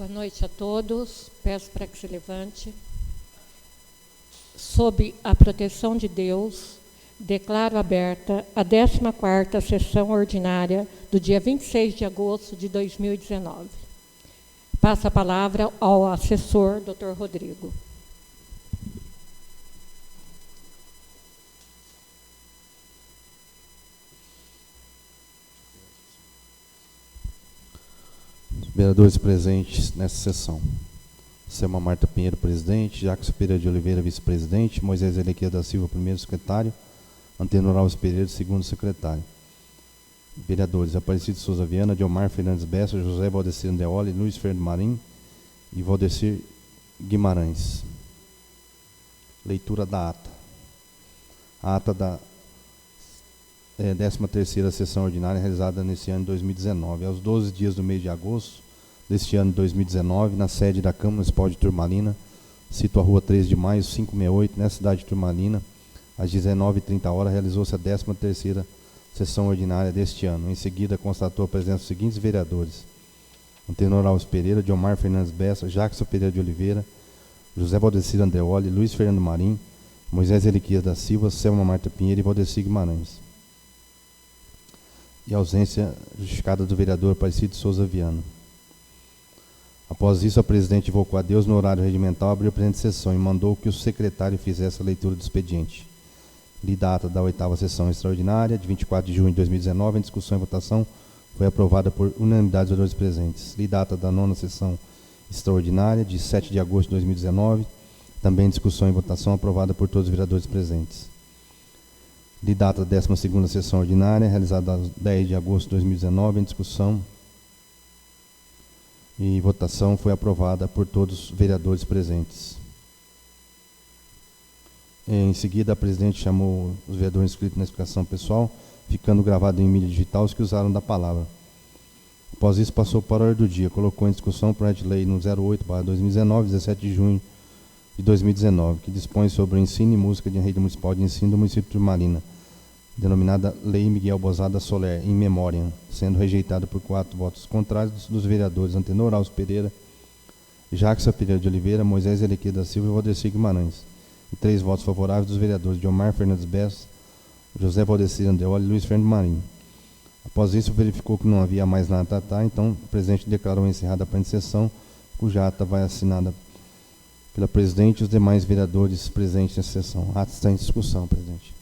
Boa noite a todos. Peço para que se levante. Sob a proteção de Deus, declaro aberta a 14ª sessão ordinária do dia 26 de agosto de 2019. Passo a palavra ao assessor, Dr. Rodrigo. Vereadores presentes nessa sessão: Selma Marta Pinheiro, presidente; Jackson Pereira de Oliveira, vice-presidente; Moisés Eliquias da Silva, primeiro secretário; Antenor Alves Pereira, segundo secretário. Vereadores: Aparecido Souza Viana, Diomar Fernandes Bessa, José Valdecir Andeoli, Luiz Fernando Marim e Valdecir Guimarães. Leitura da ata. A ata da 13ª sessão ordinária realizada nesse ano de 2019. Aos 12 dias do mês de agosto deste ano de 2019, na sede da Câmara Municipal de Turmalina, cito a rua 3 de maio, 568, na cidade de Turmalina, às 19h30, realizou-se a 13ª sessão ordinária deste ano. Em seguida, constatou a presença dos seguintes vereadores: Antenor Alves Pereira, Diomar Fernandes Bessa, Jackson Pereira de Oliveira, José Valdecir Andeoli, Luiz Fernando Marim, Moisés Eliquias da Silva, Selma Marta Pinheiro e Valdecir Guimarães. E a ausência justificada do vereador Aparecido Souza Viana. Após isso, a presidente invocou a Deus no horário regimental, abriu a presente sessão e mandou que o secretário fizesse a leitura do expediente. Lida a ata da 8ª sessão extraordinária, de 24 de junho de 2019, em discussão e votação, foi aprovada por unanimidade dos vereadores presentes. Lida a ata da 9ª sessão extraordinária, de 7 de agosto de 2019, também em discussão e votação, aprovada por todos os vereadores presentes. De data da 12ª sessão ordinária, realizada a 10 de agosto de 2019, em discussão e votação, foi aprovada por todos os vereadores presentes. Em seguida, a presidente chamou os vereadores inscritos na explicação pessoal, ficando gravado em mídia digital os que usaram da palavra. Após isso, passou para a ordem do dia, colocou em discussão o projeto de lei no 08/2019, 17 de junho de 2019, que dispõe sobre o ensino e música de rede municipal de ensino do município de Turmalina, denominada Lei Miguel Bozada Soler, in memoriam, sendo rejeitada por 4 votos contrários dos vereadores Antenor Alves Pereira, Jackson Pereira de Oliveira, Moisés Eliquias da Silva e Valdecir Guimarães, e 3 votos favoráveis dos vereadores Diomar Fernandes Bessa, José Valdecir Andeoli e Luiz Fernando Marim. Após isso, verificou que não havia mais nada a tratar, então o presidente declarou encerrada a presente sessão, cuja ata vai assinada pela presidente e os demais vereadores presentes nessa sessão. A ata está em discussão, presidente.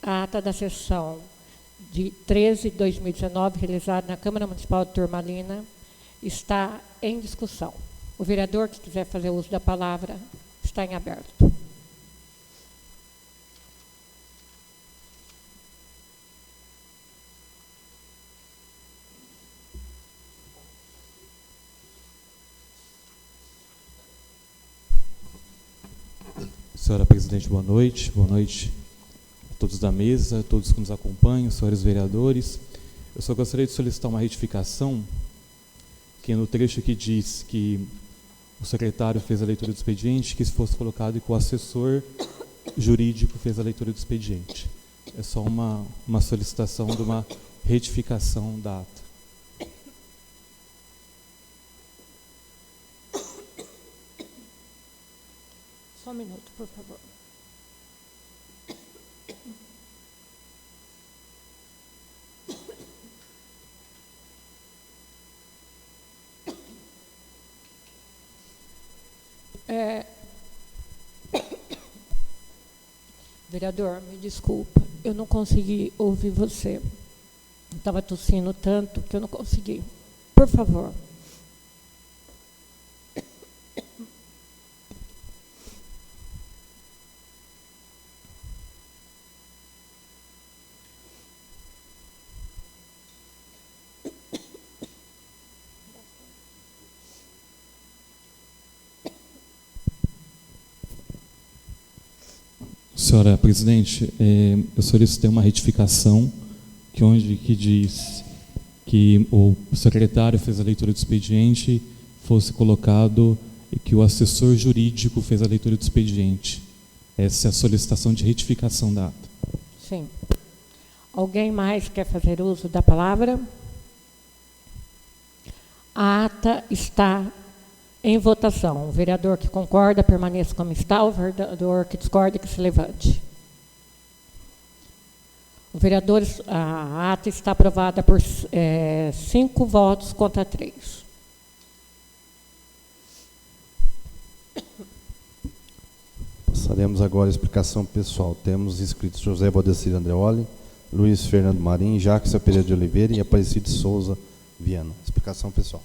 A ata da sessão de 13 de 2019, realizada na Câmara Municipal de Turmalina, está em discussão. O vereador que quiser fazer uso da palavra está em aberto. Senhora presidente, boa noite. Boa noite a todos da mesa, a todos que nos acompanham, senhores vereadores. Eu só gostaria de solicitar uma retificação, que no trecho que diz que o secretário fez a leitura do expediente, que isso fosse colocado e que o assessor jurídico fez a leitura do expediente. É só uma solicitação de uma retificação da ata. Só um minuto, por favor. Vereador, me desculpa, eu não consegui ouvir você. Estava tossindo tanto que eu não consegui. Por favor. Senhora presidente, eu solicitei uma retificação que diz que o secretário fez a leitura do expediente, fosse colocado que o assessor jurídico fez a leitura do expediente. Essa é a solicitação de retificação da ata. Sim. Alguém mais quer fazer uso da palavra? A ata está em votação. O vereador que concorda, permaneça como está. O vereador que discorda, que se levante. A ata está aprovada por 5 votos contra 3. Passaremos agora à explicação pessoal. Temos inscritos José Valdecir Andreoli, Luiz Fernando Marim, Jacques Pereira de Oliveira e Aparecido Souza Viana. Explicação pessoal.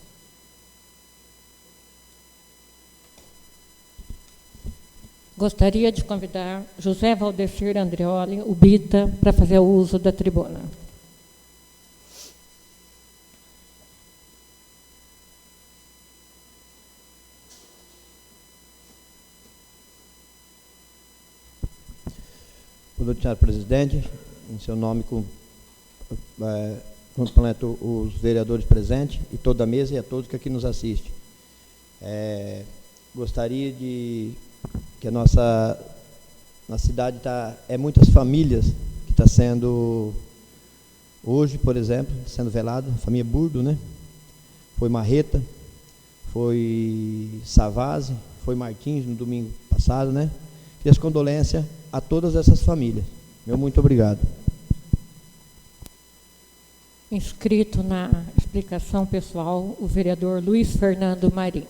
Gostaria de convidar José Valdecir Andreoli, o Bita, para fazer o uso da tribuna. Boa noite, senhor presidente. Em seu nome, cumprimento os vereadores presentes e toda a mesa e a todos que aqui nos assistem. Gostaria de que a nossa cidade muitas famílias que está sendo hoje, por exemplo, sendo velada, a família Burdo, né? Foi Marreta, foi Savazzi, foi Martins no domingo passado, né? E as condolências a todas essas famílias. Meu muito obrigado. Inscrito na explicação pessoal, o vereador Luiz Fernando Marim.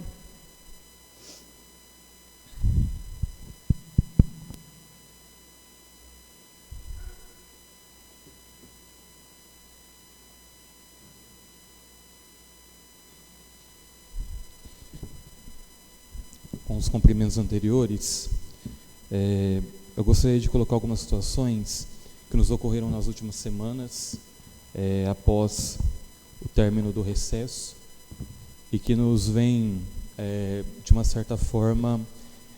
Com os cumprimentos anteriores, eu gostaria de colocar algumas situações que nos ocorreram nas últimas semanas, após o término do recesso, e que nos vem, de uma certa forma,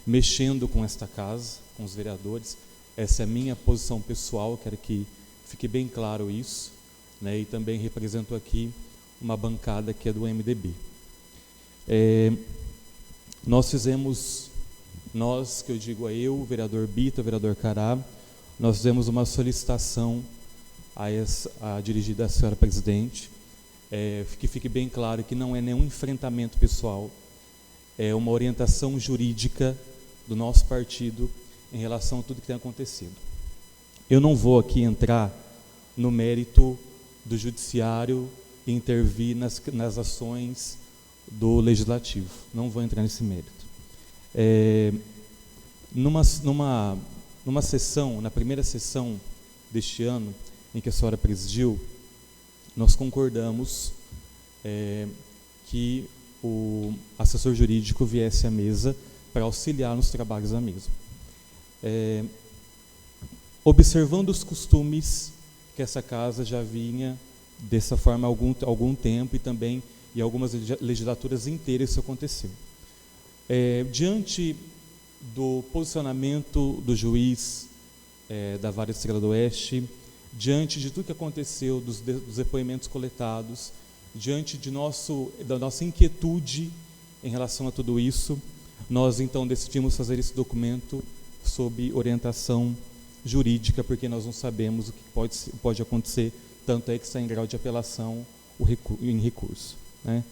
mexendo com esta casa, com os vereadores. Essa é a minha posição pessoal, quero que fique bem claro isso, né, e também represento aqui uma bancada que é do MDB. Nós, que eu digo eu, o vereador Bita, o vereador Cará, nós fizemos uma solicitação dirigida à senhora presidente, que fique bem claro que não é nenhum enfrentamento pessoal, é uma orientação jurídica do nosso partido em relação a tudo que tem acontecido. Eu não vou aqui entrar no mérito do judiciário e intervir nas ações do legislativo, não vou entrar nesse mérito. Numa sessão, na primeira sessão deste ano, em que a senhora presidiu, nós concordamos que o assessor jurídico viesse à mesa para auxiliar nos trabalhos da mesa. Observando os costumes que essa casa já vinha dessa forma há algum tempo, e também em algumas legislaturas inteiras isso aconteceu. Diante do posicionamento do juiz da Vara Estrela do Oeste, diante de tudo que aconteceu, dos depoimentos coletados, diante da nossa inquietude em relação a tudo isso, nós então decidimos fazer esse documento sob orientação jurídica, porque nós não sabemos o que pode acontecer, tanto é que está em grau de apelação em recurso, né?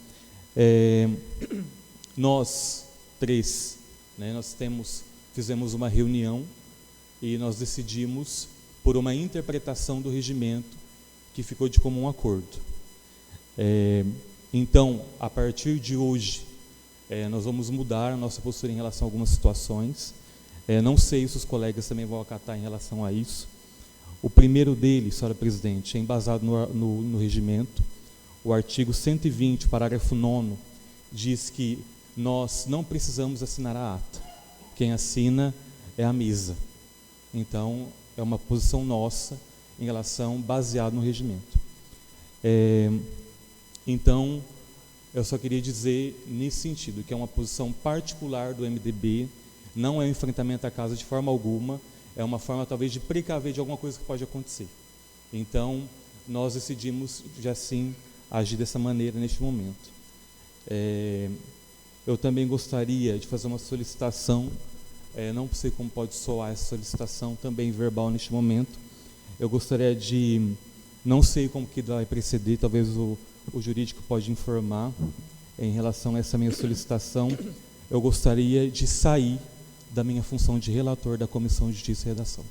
Nós três, né, fizemos uma reunião e nós decidimos por uma interpretação do regimento que ficou de comum acordo. Então, a partir de hoje, nós vamos mudar a nossa postura em relação a algumas situações. Não sei se os colegas também vão acatar em relação a isso. O primeiro deles, senhora presidente, é embasado no regimento. O artigo 120, parágrafo 9º, diz que nós não precisamos assinar a ata. Quem assina é a mesa. Então, é uma posição nossa em relação, baseado no regimento. Então, eu só queria dizer nesse sentido, que é uma posição particular do MDB, não é um enfrentamento à casa de forma alguma, é uma forma talvez de precaver de alguma coisa que pode acontecer. Então, nós decidimos, já assim, agir dessa maneira neste momento. Eu também gostaria de fazer uma solicitação, não sei como pode soar essa solicitação, também verbal neste momento. Eu gostaria de Não sei como que vai proceder, talvez o jurídico pode informar em relação a essa minha solicitação. Eu gostaria de sair da minha função de relator da Comissão de Justiça e Redação.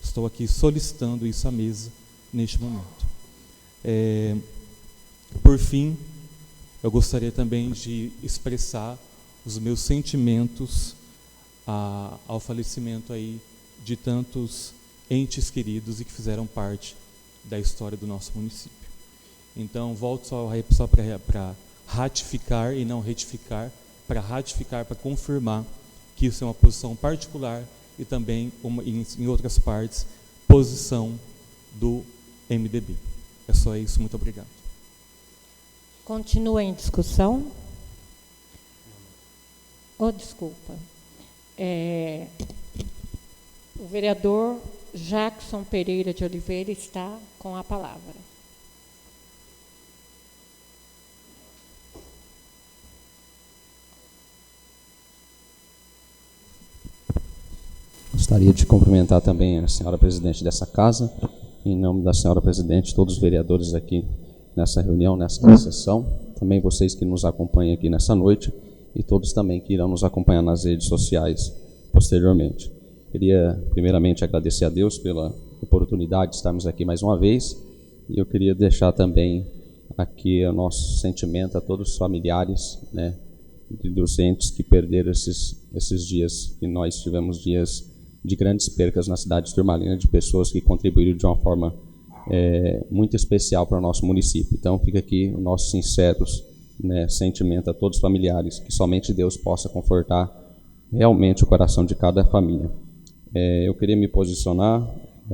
Estou aqui solicitando isso à mesa neste momento. Por fim, eu gostaria também de expressar os meus sentimentos ao falecimento aí de tantos entes queridos e que fizeram parte da história do nosso município. Então, volto só para ratificar e não retificar, para ratificar, para confirmar que isso é uma posição particular e também, em outras partes, posição do MDB. É só isso, muito obrigado. Continua em discussão? Desculpa. O vereador Jackson Pereira de Oliveira está com a palavra. Gostaria de cumprimentar também a senhora presidente dessa casa, em nome da senhora presidente, todos os vereadores aqui nessa reunião, nessa sessão, também vocês que nos acompanham aqui nessa noite e todos também que irão nos acompanhar nas redes sociais posteriormente. Queria primeiramente agradecer a Deus pela oportunidade de estarmos aqui mais uma vez e eu queria deixar também aqui o nosso sentimento a todos os familiares, né, dos entes que perderam esses dias, que nós tivemos dias de grandes percas na cidade de Turmalina, de pessoas que contribuíram de uma forma muito especial para o nosso município. Então fica aqui o nosso sinceros, né, sentimento a todos os familiares, que somente Deus possa confortar realmente o coração de cada família. Eu queria me posicionar,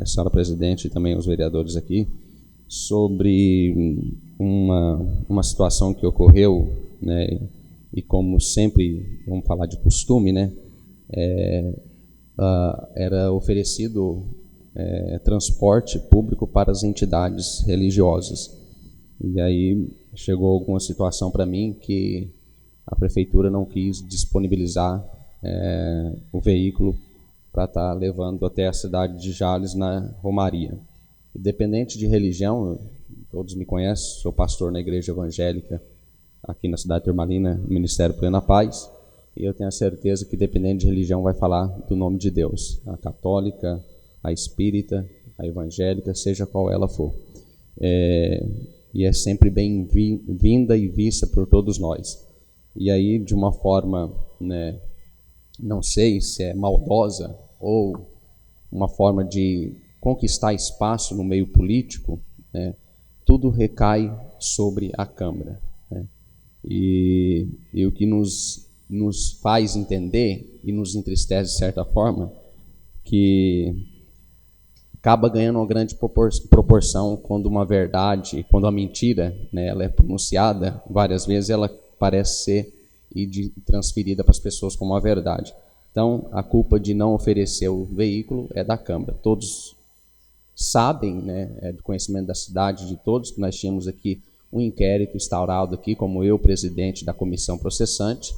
senhora presidente e também os vereadores aqui, sobre uma situação que ocorreu, né, e como sempre, vamos falar de costume, né, era oferecido transporte público para as entidades religiosas. E aí chegou alguma situação para mim que a prefeitura não quis disponibilizar o veículo para estar levando até a cidade de Jales, na Romaria. Independente de religião, todos me conhecem, sou pastor na igreja evangélica aqui na cidade de Turmalina, no Ministério Plena Paz, e eu tenho a certeza que, dependendo de religião, vai falar do nome de Deus, a católica, a espírita, a evangélica, seja qual ela for. E é sempre bem-vinda e vista por todos nós. E aí, de uma forma, né, não sei se é maldosa ou uma forma de conquistar espaço no meio político, né, tudo recai sobre a Câmara, né? E o que nos faz entender e nos entristece de certa forma, que acaba ganhando uma grande proporção quando uma verdade, quando a mentira, né, ela é pronunciada várias vezes, ela parece ser transferida para as pessoas como uma verdade. Então, a culpa de não oferecer o veículo é da Câmara. Todos sabem, né, do conhecimento da cidade, de todos, que nós tínhamos aqui um inquérito instaurado aqui, como eu, presidente da comissão processante,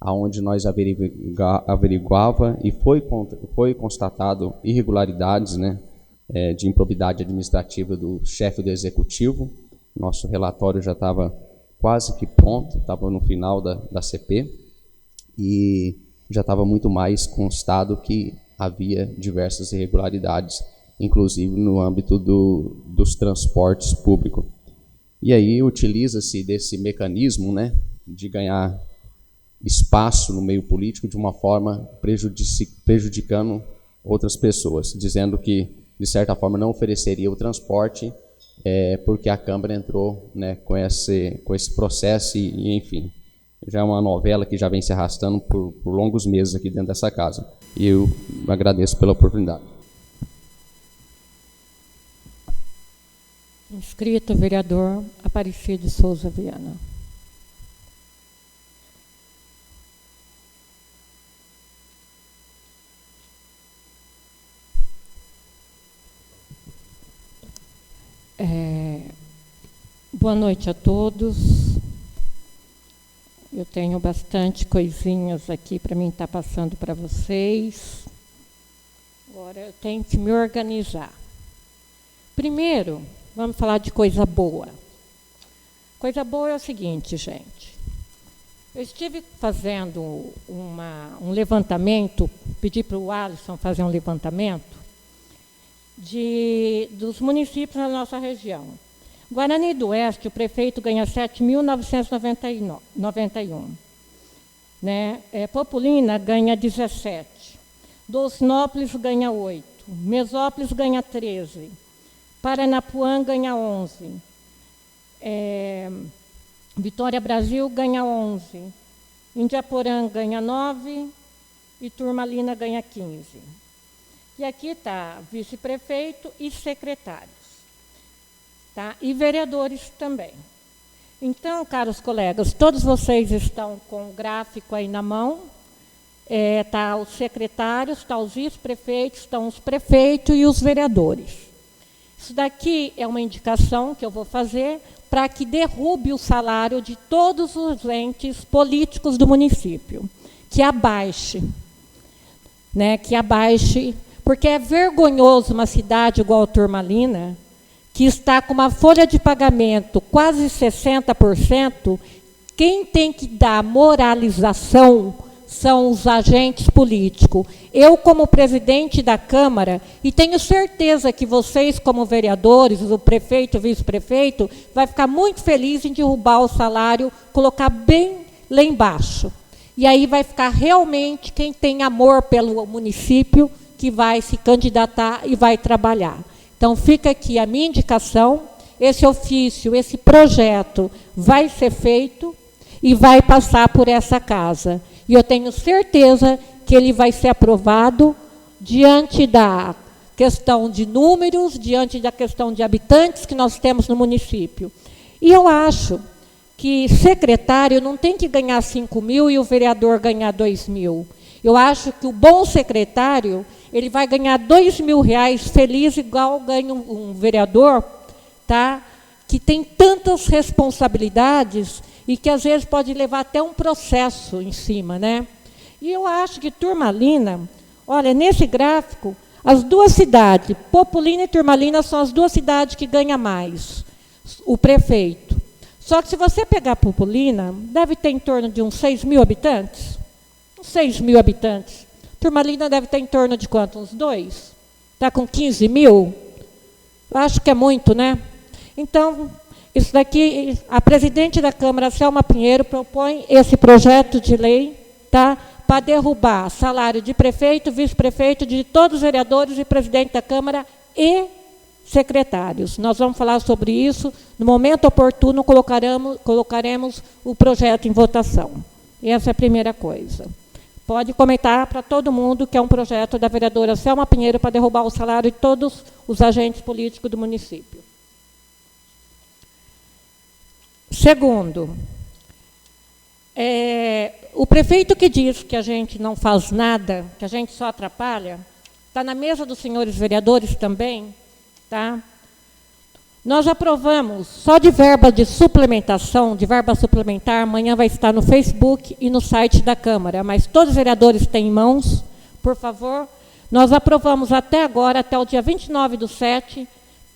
aonde nós averiguava e foi constatado irregularidades, né, de improbidade administrativa do chefe do executivo. Nosso relatório já estava quase que pronto, estava no final da CP, e já estava muito mais constado que havia diversas irregularidades, inclusive no âmbito dos transportes públicos. E aí utiliza-se desse mecanismo, né, de ganhar espaço no meio político de uma forma prejudicando outras pessoas, dizendo que, de certa forma, não ofereceria o transporte porque a Câmara entrou, né, com esse processo e, enfim, já é uma novela que já vem se arrastando por longos meses aqui dentro dessa casa. E eu agradeço pela oportunidade. Inscrito, vereador Aparecido de Souza Viana. Boa noite a todos. Eu tenho bastante coisinhas aqui para mim estar passando para vocês. Agora eu tenho que me organizar. Primeiro, vamos falar de coisa boa. Coisa boa é o seguinte, gente. Eu estive fazendo um levantamento, pedi para o Alisson fazer um levantamento dos municípios na nossa região. Guarani do Oeste, o prefeito ganha 7.991. Né? Populina ganha 17. Dolcinópolis ganha 8. Mesópolis ganha 13. Paranapuã ganha 11. Vitória Brasil ganha 11. Indiaporã ganha 9. E Turmalina ganha 15. E aqui está vice-prefeito e secretários. Tá? E vereadores também. Então, caros colegas, todos vocês estão com o gráfico aí na mão. Tá os secretários, tá os vice-prefeitos, estão os prefeitos e os vereadores. Isso daqui é uma indicação que eu vou fazer para que derrube o salário de todos os entes políticos do município. Que abaixe. Né? Que abaixe. Porque é vergonhoso uma cidade igual a Turmalina, que está com uma folha de pagamento quase 60%, quem tem que dar moralização são os agentes políticos. Eu, como presidente da Câmara, e tenho certeza que vocês, como vereadores, o prefeito, o vice-prefeito, vai ficar muito feliz em derrubar o salário, colocar bem lá embaixo. E aí vai ficar realmente quem tem amor pelo município, que vai se candidatar e vai trabalhar. Então, fica aqui a minha indicação, esse ofício, esse projeto vai ser feito e vai passar por essa casa. E eu tenho certeza que ele vai ser aprovado diante da questão de números, diante da questão de habitantes que nós temos no município. E eu acho que secretário não tem que ganhar 5 mil e o vereador ganhar 2 mil. Eu acho que o bom secretário, ele vai ganhar R$2.000 feliz, igual ganha um vereador, tá? Que tem tantas responsabilidades e que, às vezes, pode levar até um processo em cima, né? E eu acho que Turmalina, olha, nesse gráfico, as duas cidades, Populina e Turmalina, são as duas cidades que ganham mais, o prefeito. Só que, se você pegar Populina, deve ter em torno de uns 6 mil habitantes. 6 mil habitantes. Turmalina deve ter em torno de quanto? Uns 2? Está com 15 mil? Eu acho que é muito, né? Então, isso daqui, a presidente da Câmara, Selma Pinheiro, propõe esse projeto de lei, tá? Para derrubar salário de prefeito, vice-prefeito, de todos os vereadores e presidente da Câmara e secretários. Nós vamos falar sobre isso. No momento oportuno, colocaremos o projeto em votação. Essa é a primeira coisa. Pode comentar para todo mundo que é um projeto da vereadora Selma Pinheiro para derrubar o salário de todos os agentes políticos do município. Segundo, o prefeito que diz que a gente não faz nada, que a gente só atrapalha, está na mesa dos senhores vereadores também, tá? Nós aprovamos só de verba de suplementação, de verba suplementar, amanhã vai estar no Facebook e no site da Câmara, mas todos os vereadores têm em mãos, por favor. Nós aprovamos até agora, até o dia 29/7,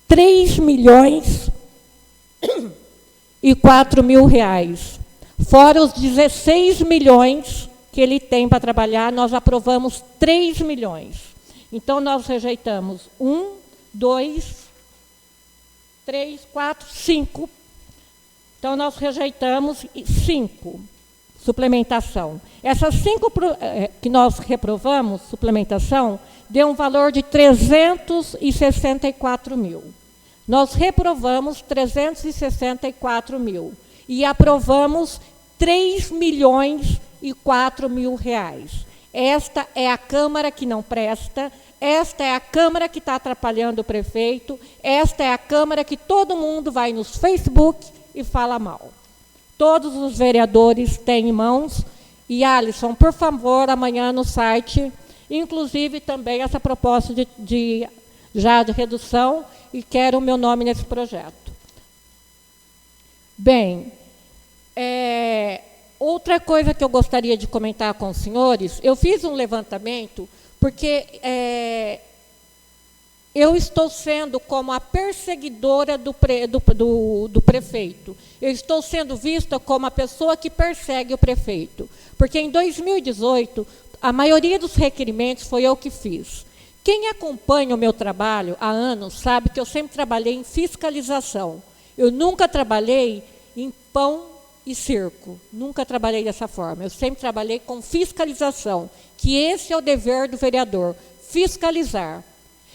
R$3.004.000. Fora os 16 milhões que ele tem para trabalhar, nós aprovamos 3 milhões. Então, nós rejeitamos 1, 2, 3, 4, 5. Então, nós rejeitamos 5, suplementação. Essas 5 que nós reprovamos, suplementação, deu um valor de 364 mil. Nós reprovamos 364 mil e aprovamos R$3.004.000. Esta é a Câmara que não presta, esta é a Câmara que está atrapalhando o prefeito, esta é a Câmara que todo mundo vai nos Facebook e fala mal. Todos os vereadores têm em mãos. E, Alisson, por favor, amanhã no site, inclusive também essa proposta de redução, e quero o meu nome nesse projeto. Bem, outra coisa que eu gostaria de comentar com os senhores, eu fiz um levantamento, porque eu estou sendo como a perseguidora do prefeito. Eu estou sendo vista como a pessoa que persegue o prefeito. Porque em 2018, a maioria dos requerimentos foi eu que fiz. Quem acompanha o meu trabalho há anos sabe que eu sempre trabalhei em fiscalização. Eu nunca trabalhei em pão e circo. Nunca trabalhei dessa forma. Eu sempre trabalhei com fiscalização, que esse é o dever do vereador, fiscalizar.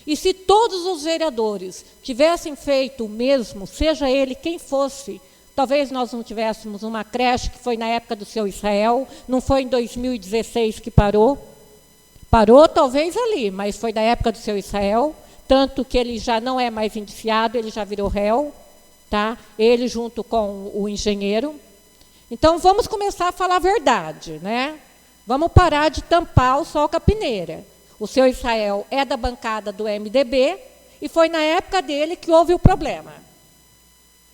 E se todos os vereadores tivessem feito o mesmo, seja ele quem fosse, talvez nós não tivéssemos uma creche, que foi na época do seu Israel, não foi em 2016 que parou. Parou talvez ali, mas foi da época do seu Israel, tanto que ele já não é mais indiciado, ele já virou réu, tá? Ele junto com o engenheiro. Então, vamos começar a falar a verdade, né? Vamos parar de tampar o sol com a peneira. O seu Israel é da bancada do MDB e foi na época dele que houve o problema.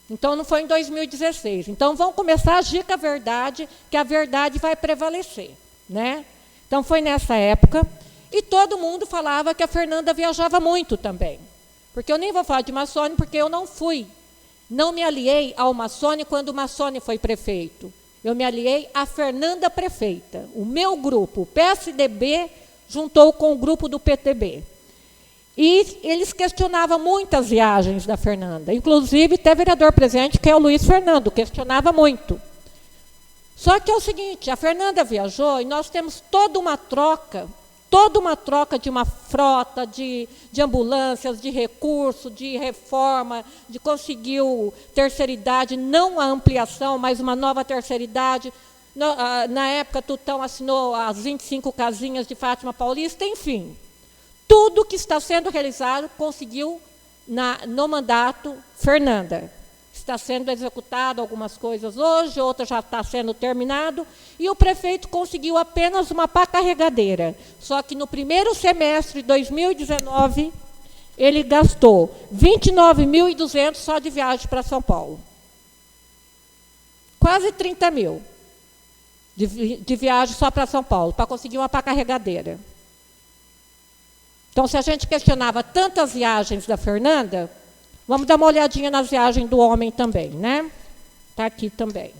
Então, não foi em 2016. Então, vamos começar a agir com a verdade, que a verdade vai prevalecer, né? Então, foi nessa época, e todo mundo falava que a Fernanda viajava muito também. Porque eu nem vou falar de Massone, porque eu não fui. Não me aliei ao Massone quando o Massone foi prefeito. Eu me aliei à Fernanda prefeita. O meu grupo, o PSDB, juntou com o grupo do PTB. E eles questionavam muitas viagens da Fernanda. Inclusive, até vereador presente, que é o Luiz Fernando, questionava muito. Só que é o seguinte, a Fernanda viajou e nós temos toda uma troca de uma frota, de ambulâncias, de recurso, de reforma, de conseguir terceira idade, não a ampliação, mas uma nova terceira idade. Na época, Tutão assinou as 25 casinhas de Fátima Paulista, enfim. Tudo que está sendo realizado conseguiu no mandato Fernanda. Está sendo executado algumas coisas hoje, outras já está sendo terminado, e o prefeito conseguiu apenas uma pá carregadeira. Só que no primeiro semestre de 2019, ele gastou 29.200 só de viagem para São Paulo. Quase 30 mil de viagem só para São Paulo, para conseguir uma pá carregadeira. Então, se a gente questionava tantas viagens da Fernanda, vamos dar uma olhadinha nas viagens do homem também, né? Está aqui também.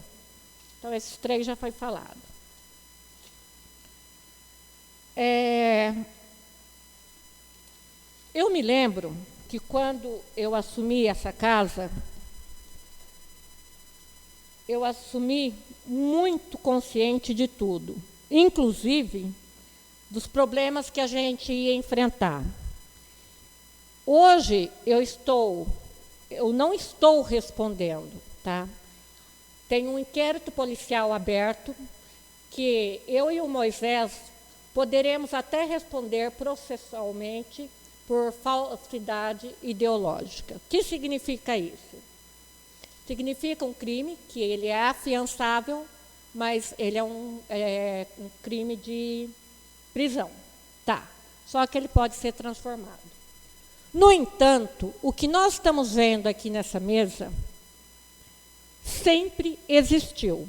Então, esses três já foi falado. Eu me lembro que quando eu assumi essa casa, eu assumi muito consciente de tudo, inclusive dos problemas que a gente ia enfrentar. Hoje eu não estou respondendo, tá? Tem um inquérito policial aberto que eu e o Moisés poderemos até responder processualmente por falsidade ideológica. O que significa isso? Significa um crime que ele é afiançável, mas ele é um crime de prisão. Tá. Só que ele pode ser transformado. No entanto, o que nós estamos vendo aqui nessa mesa sempre existiu.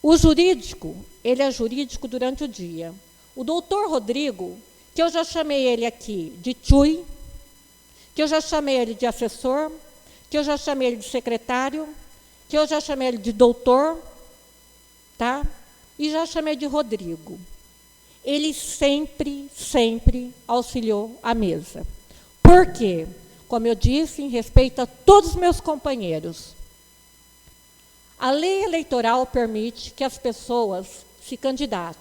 O jurídico, ele é jurídico durante o dia. O doutor Rodrigo, que eu já chamei ele aqui de Tchui, que eu já chamei ele de assessor, que eu já chamei ele de secretário, que eu já chamei ele de doutor, tá? E já chamei de Rodrigo. Ele sempre auxiliou a mesa. Por quê? Como eu disse, em respeito a todos os meus companheiros, a lei eleitoral permite que as pessoas se candidatem,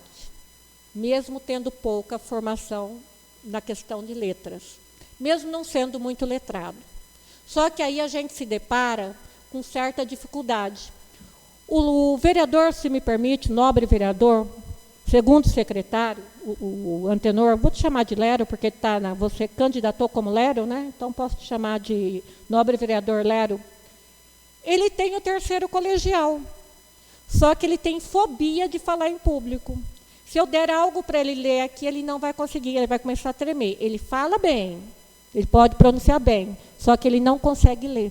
mesmo tendo pouca formação na questão de letras, mesmo não sendo muito letrado. Só que aí a gente se depara com certa dificuldade. O vereador, se me permite, nobre vereador, segundo secretário, o Antenor, vou te chamar de Lero, porque você candidatou como Lero, né? Então posso te chamar de nobre vereador Lero. Ele tem o 3º colegial, só que ele tem fobia de falar em público. Se eu der algo para ele ler aqui, ele não vai conseguir, ele vai começar a tremer. Ele fala bem, ele pode pronunciar bem, só que ele não consegue ler.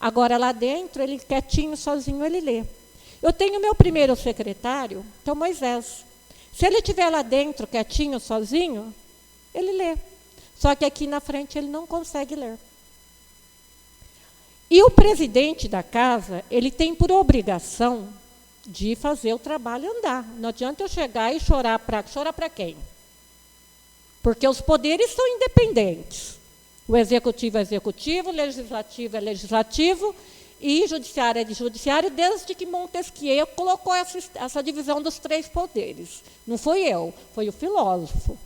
Agora, lá dentro, ele quietinho, sozinho, ele lê. Eu tenho meu primeiro secretário, que é o Moisés. Se ele estiver lá dentro, quietinho, sozinho, ele lê. Só que aqui na frente ele não consegue ler. E o presidente da casa, ele tem por obrigação de fazer o trabalho andar. Não adianta eu chegar e chorar para quem? Porque os poderes são independentes. O executivo é executivo, o legislativo é legislativo e judiciário é de judiciário, desde que Montesquieu colocou essa divisão dos 3 poderes. Não foi eu, foi o filósofo.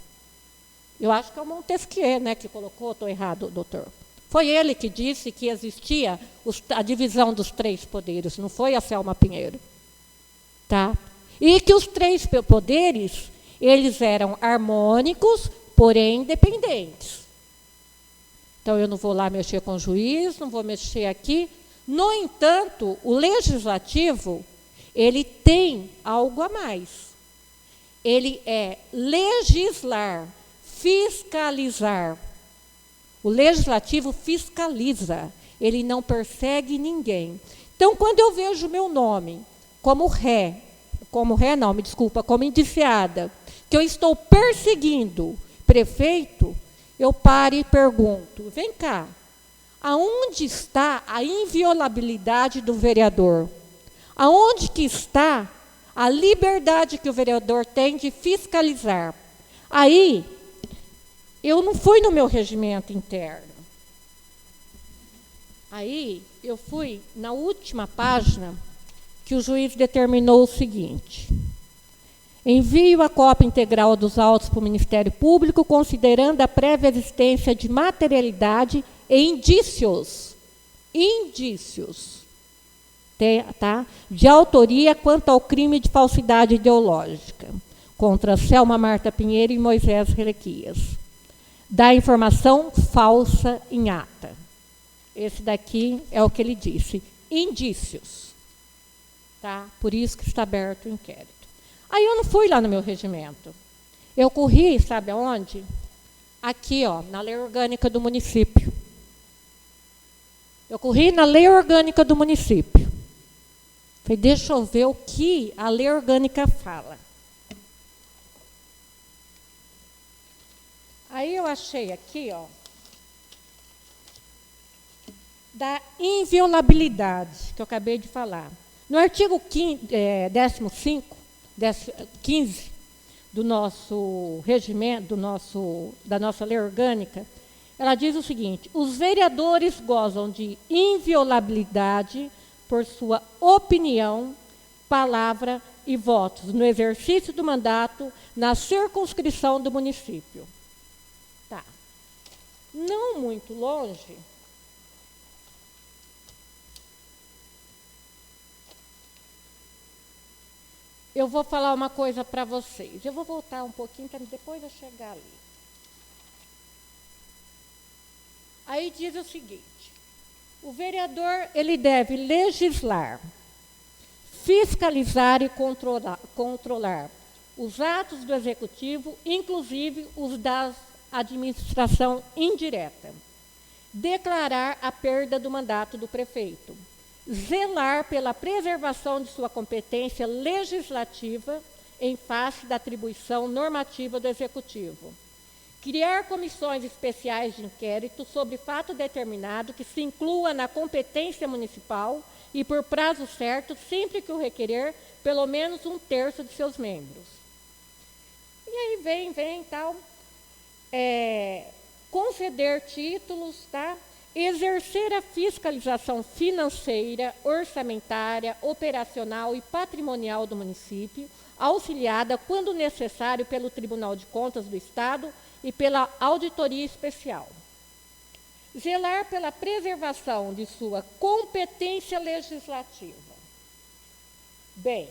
Eu acho que é o Montesquieu, né, que colocou, estou errado, doutor. Foi ele que disse que existia a divisão dos 3 poderes, não foi a Selma Pinheiro. Tá? E que os 3 poderes, eles eram harmônicos, porém independentes. Então, eu não vou lá mexer com o juiz, não vou mexer aqui. No entanto, o legislativo, ele tem algo a mais. Ele é legislar, fiscalizar. O legislativo fiscaliza, ele não persegue ninguém. Então, quando eu vejo meu nome como como indiciada, que eu estou perseguindo prefeito, eu paro e pergunto, vem cá, aonde está a inviolabilidade do vereador? Aonde que está a liberdade que o vereador tem de fiscalizar? Aí, eu não fui no meu regimento interno. Aí, eu fui na última página que o juiz determinou o seguinte: envio a cópia integral dos autos para o Ministério Público, considerando a prévia existência de materialidade e indícios de autoria quanto ao crime de falsidade ideológica contra Selma Marta Pinheiro e Moisés Requias, da informação falsa em ata. Esse daqui é o que ele disse, indícios. Tá? Por isso que está aberto o inquérito. Aí eu não fui lá no meu regimento. Eu corri, sabe aonde? Aqui, ó, na lei orgânica do município. Eu corri na lei orgânica do município. Falei, deixa eu ver o que a lei orgânica fala. Aí eu achei aqui, ó, da inviolabilidade, que eu acabei de falar. No artigo 15 do nosso regimento, da nossa lei orgânica, ela diz o seguinte: os vereadores gozam de inviolabilidade por sua opinião, palavra e votos no exercício do mandato na circunscrição do município. Tá. Não muito longe, eu vou falar uma coisa para vocês. Eu vou voltar um pouquinho para depois eu chegar ali. Aí diz o seguinte: o vereador ele deve legislar, fiscalizar e controlar os atos do executivo, inclusive os da administração indireta, declarar a perda do mandato do prefeito, zelar pela preservação de sua competência legislativa em face da atribuição normativa do Executivo, criar comissões especiais de inquérito sobre fato determinado que se inclua na competência municipal e por prazo certo, sempre que o requerer, pelo menos 1/3 de seus membros. E aí vem tal, conceder títulos, tá? Exercer a fiscalização financeira, orçamentária, operacional e patrimonial do município, auxiliada, quando necessário, pelo Tribunal de Contas do Estado e pela Auditoria Especial. Zelar pela preservação de sua competência legislativa. Bem,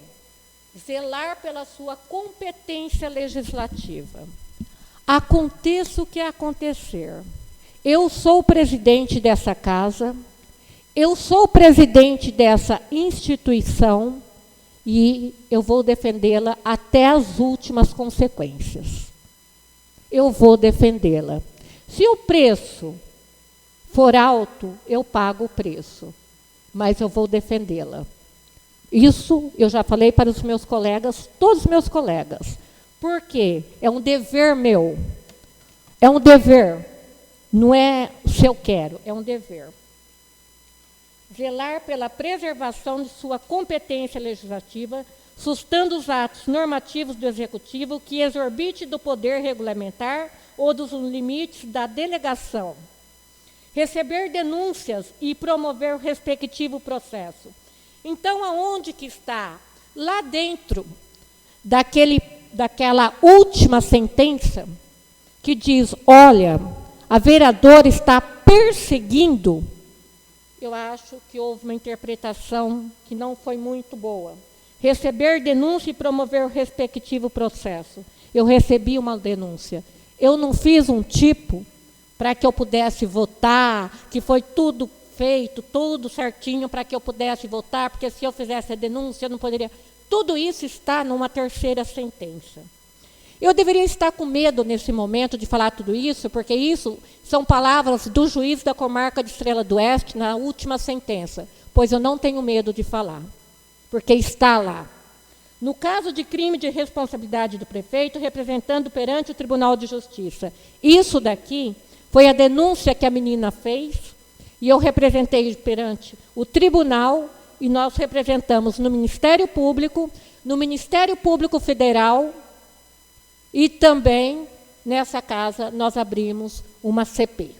zelar pela sua competência legislativa. Aconteça o que acontecer. Eu sou o presidente dessa casa, eu sou o presidente dessa instituição e eu vou defendê-la até as últimas consequências. Eu vou defendê-la. Se o preço for alto, eu pago o preço, mas eu vou defendê-la. Isso eu já falei para os meus colegas, todos os meus colegas, porque é um dever meu, é um dever. Não é se eu quero, é um dever. Zelar pela preservação de sua competência legislativa, sustando os atos normativos do Executivo que exorbite do poder regulamentar ou dos limites da delegação. Receber denúncias e promover o respectivo processo. Então, aonde que está? Lá dentro daquela última sentença que diz, olha, a vereadora está perseguindo, eu acho que houve uma interpretação que não foi muito boa. Receber denúncia e promover o respectivo processo. Eu recebi uma denúncia. Eu não fiz um tipo para que eu pudesse votar, que foi tudo feito, tudo certinho para que eu pudesse votar, porque se eu fizesse a denúncia, eu não poderia. Tudo isso está numa terceira sentença. Eu deveria estar com medo nesse momento de falar tudo isso, porque isso são palavras do juiz da comarca de Estrela do Oeste na última sentença, pois eu não tenho medo de falar, porque está lá. No caso de crime de responsabilidade do prefeito, representando perante o Tribunal de Justiça. Isso daqui foi a denúncia que a menina fez, e eu representei perante o tribunal, e nós representamos no Ministério Público Federal, e também, nessa casa, nós abrimos uma CP,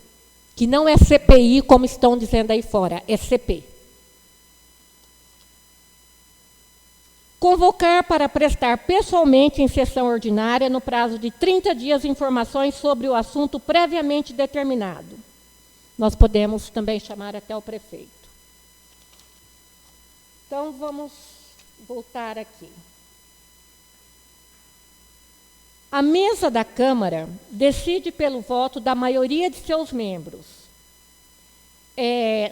que não é CPI, como estão dizendo aí fora, é CP. Convocar para prestar pessoalmente em sessão ordinária, no prazo de 30 dias, informações sobre o assunto previamente determinado. Nós podemos também chamar até o prefeito. Então, vamos voltar aqui. A mesa da Câmara decide pelo voto da maioria de seus membros.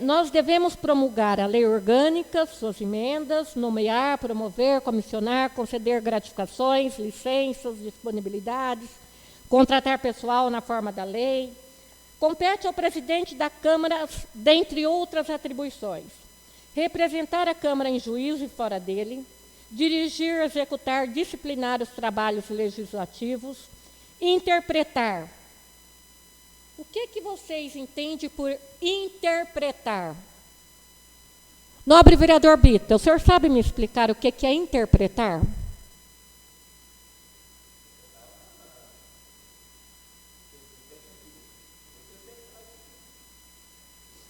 Nós devemos promulgar a lei orgânica, suas emendas, nomear, promover, comissionar, conceder gratificações, licenças, disponibilidades, contratar pessoal na forma da lei. Compete ao presidente da Câmara, dentre outras atribuições, representar a Câmara em juízo e fora dele, dirigir, executar, disciplinar os trabalhos legislativos, interpretar. O que vocês entendem por interpretar? Nobre vereador Bita, o senhor sabe me explicar o que é interpretar?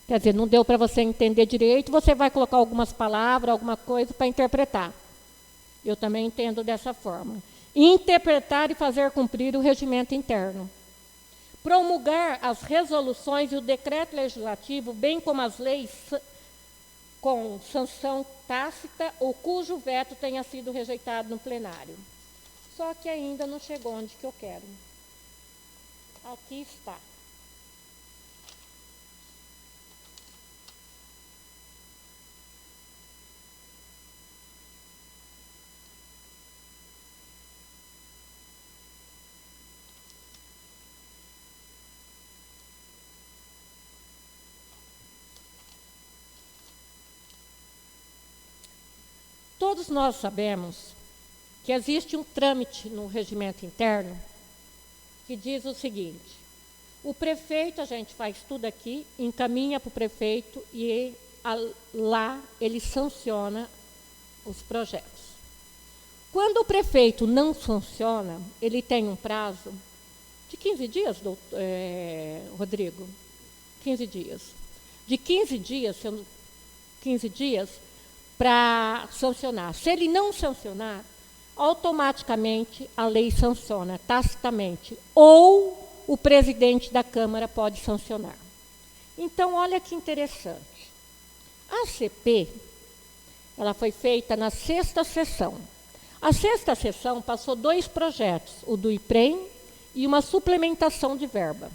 Quer dizer, não deu para você entender direito, você vai colocar algumas palavras, alguma coisa para interpretar. Eu também entendo dessa forma. Interpretar e fazer cumprir o regimento interno. Promulgar as resoluções e o decreto legislativo, bem como as leis com sanção tácita ou cujo veto tenha sido rejeitado no plenário. Só que ainda não chegou onde que eu quero. Aqui está. Todos nós sabemos que existe um trâmite no regimento interno que diz o seguinte: o prefeito, a gente faz tudo aqui, encaminha para o prefeito e lá ele sanciona os projetos. Quando o prefeito não sanciona, ele tem um prazo de 15 dias, Rodrigo? 15 dias. De 15 dias para sancionar. Se ele não sancionar, automaticamente a lei sanciona, tacitamente. Ou o presidente da Câmara pode sancionar. Então, olha que interessante. A CP, ela foi feita na 6ª sessão. A 6ª sessão passou 2 projetos, o do IPREM e uma suplementação de verba.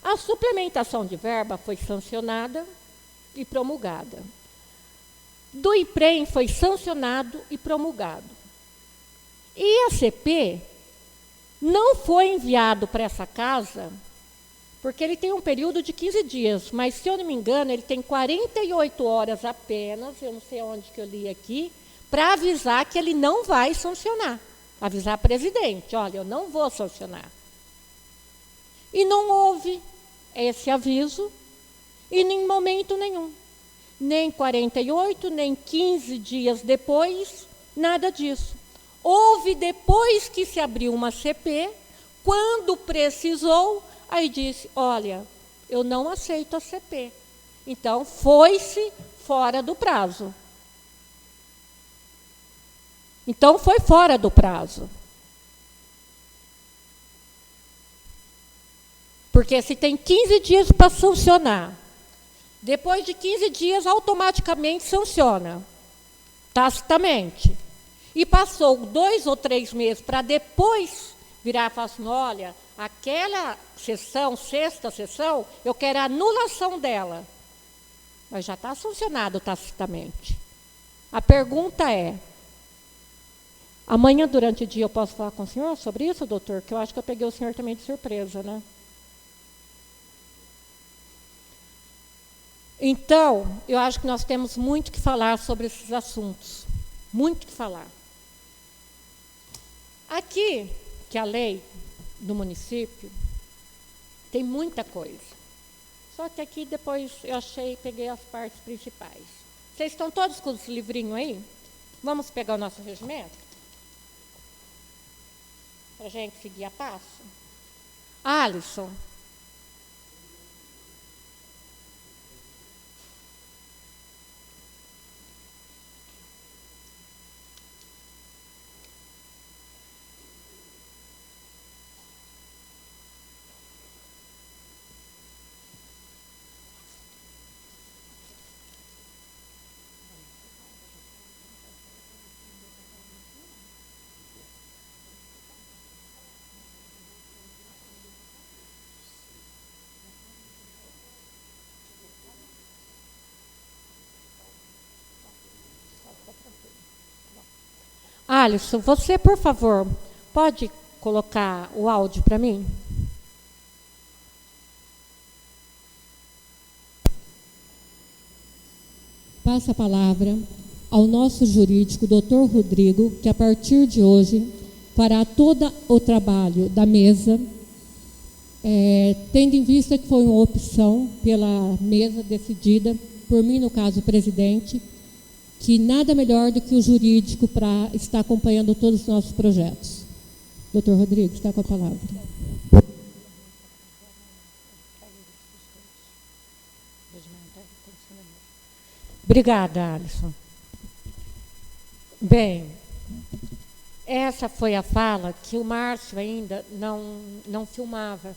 A suplementação de verba foi sancionada e promulgada. Do IPREM foi sancionado e promulgado. E a CP não foi enviado para essa casa, porque ele tem um período de 15 dias, mas, se eu não me engano, ele tem 48 horas apenas, eu não sei onde que eu li aqui, para avisar que ele não vai sancionar. Avisar a presidente, olha, eu não vou sancionar. E não houve esse aviso, e em momento nenhum. Nem 48, nem 15 dias depois, nada disso. Houve depois que se abriu uma CP, quando precisou, aí disse, olha, eu não aceito a CP. Então, foi-se fora do prazo. Então, foi fora do prazo. Porque se tem 15 dias para sancionar, depois de 15 dias, automaticamente sanciona, tacitamente. E passou 2 ou 3 meses para depois virar e falar assim, olha, aquela sessão, 6ª sessão, eu quero a anulação dela. Mas já está sancionado tacitamente. A pergunta é, amanhã, durante o dia, eu posso falar com o senhor sobre isso, doutor? Que eu acho que eu peguei o senhor também de surpresa, né? Então, eu acho que nós temos muito que falar sobre esses assuntos. Muito que falar. Aqui, que a lei do município tem muita coisa. Só que aqui depois eu peguei as partes principais. Vocês estão todos com os livrinhos aí? Vamos pegar o nosso regimento? Para a gente seguir a passo? Alisson. Alisson, você, por favor, pode colocar o áudio para mim? Passa a palavra ao nosso jurídico, doutor Rodrigo, que a partir de hoje fará todo o trabalho da mesa, tendo em vista que foi uma opção pela mesa decidida, por mim, no caso, o presidente, que nada melhor do que o jurídico para estar acompanhando todos os nossos projetos. Doutor Rodrigo, está com a palavra. Obrigada, Alisson. Bem, essa foi a fala que o Márcio ainda não filmava.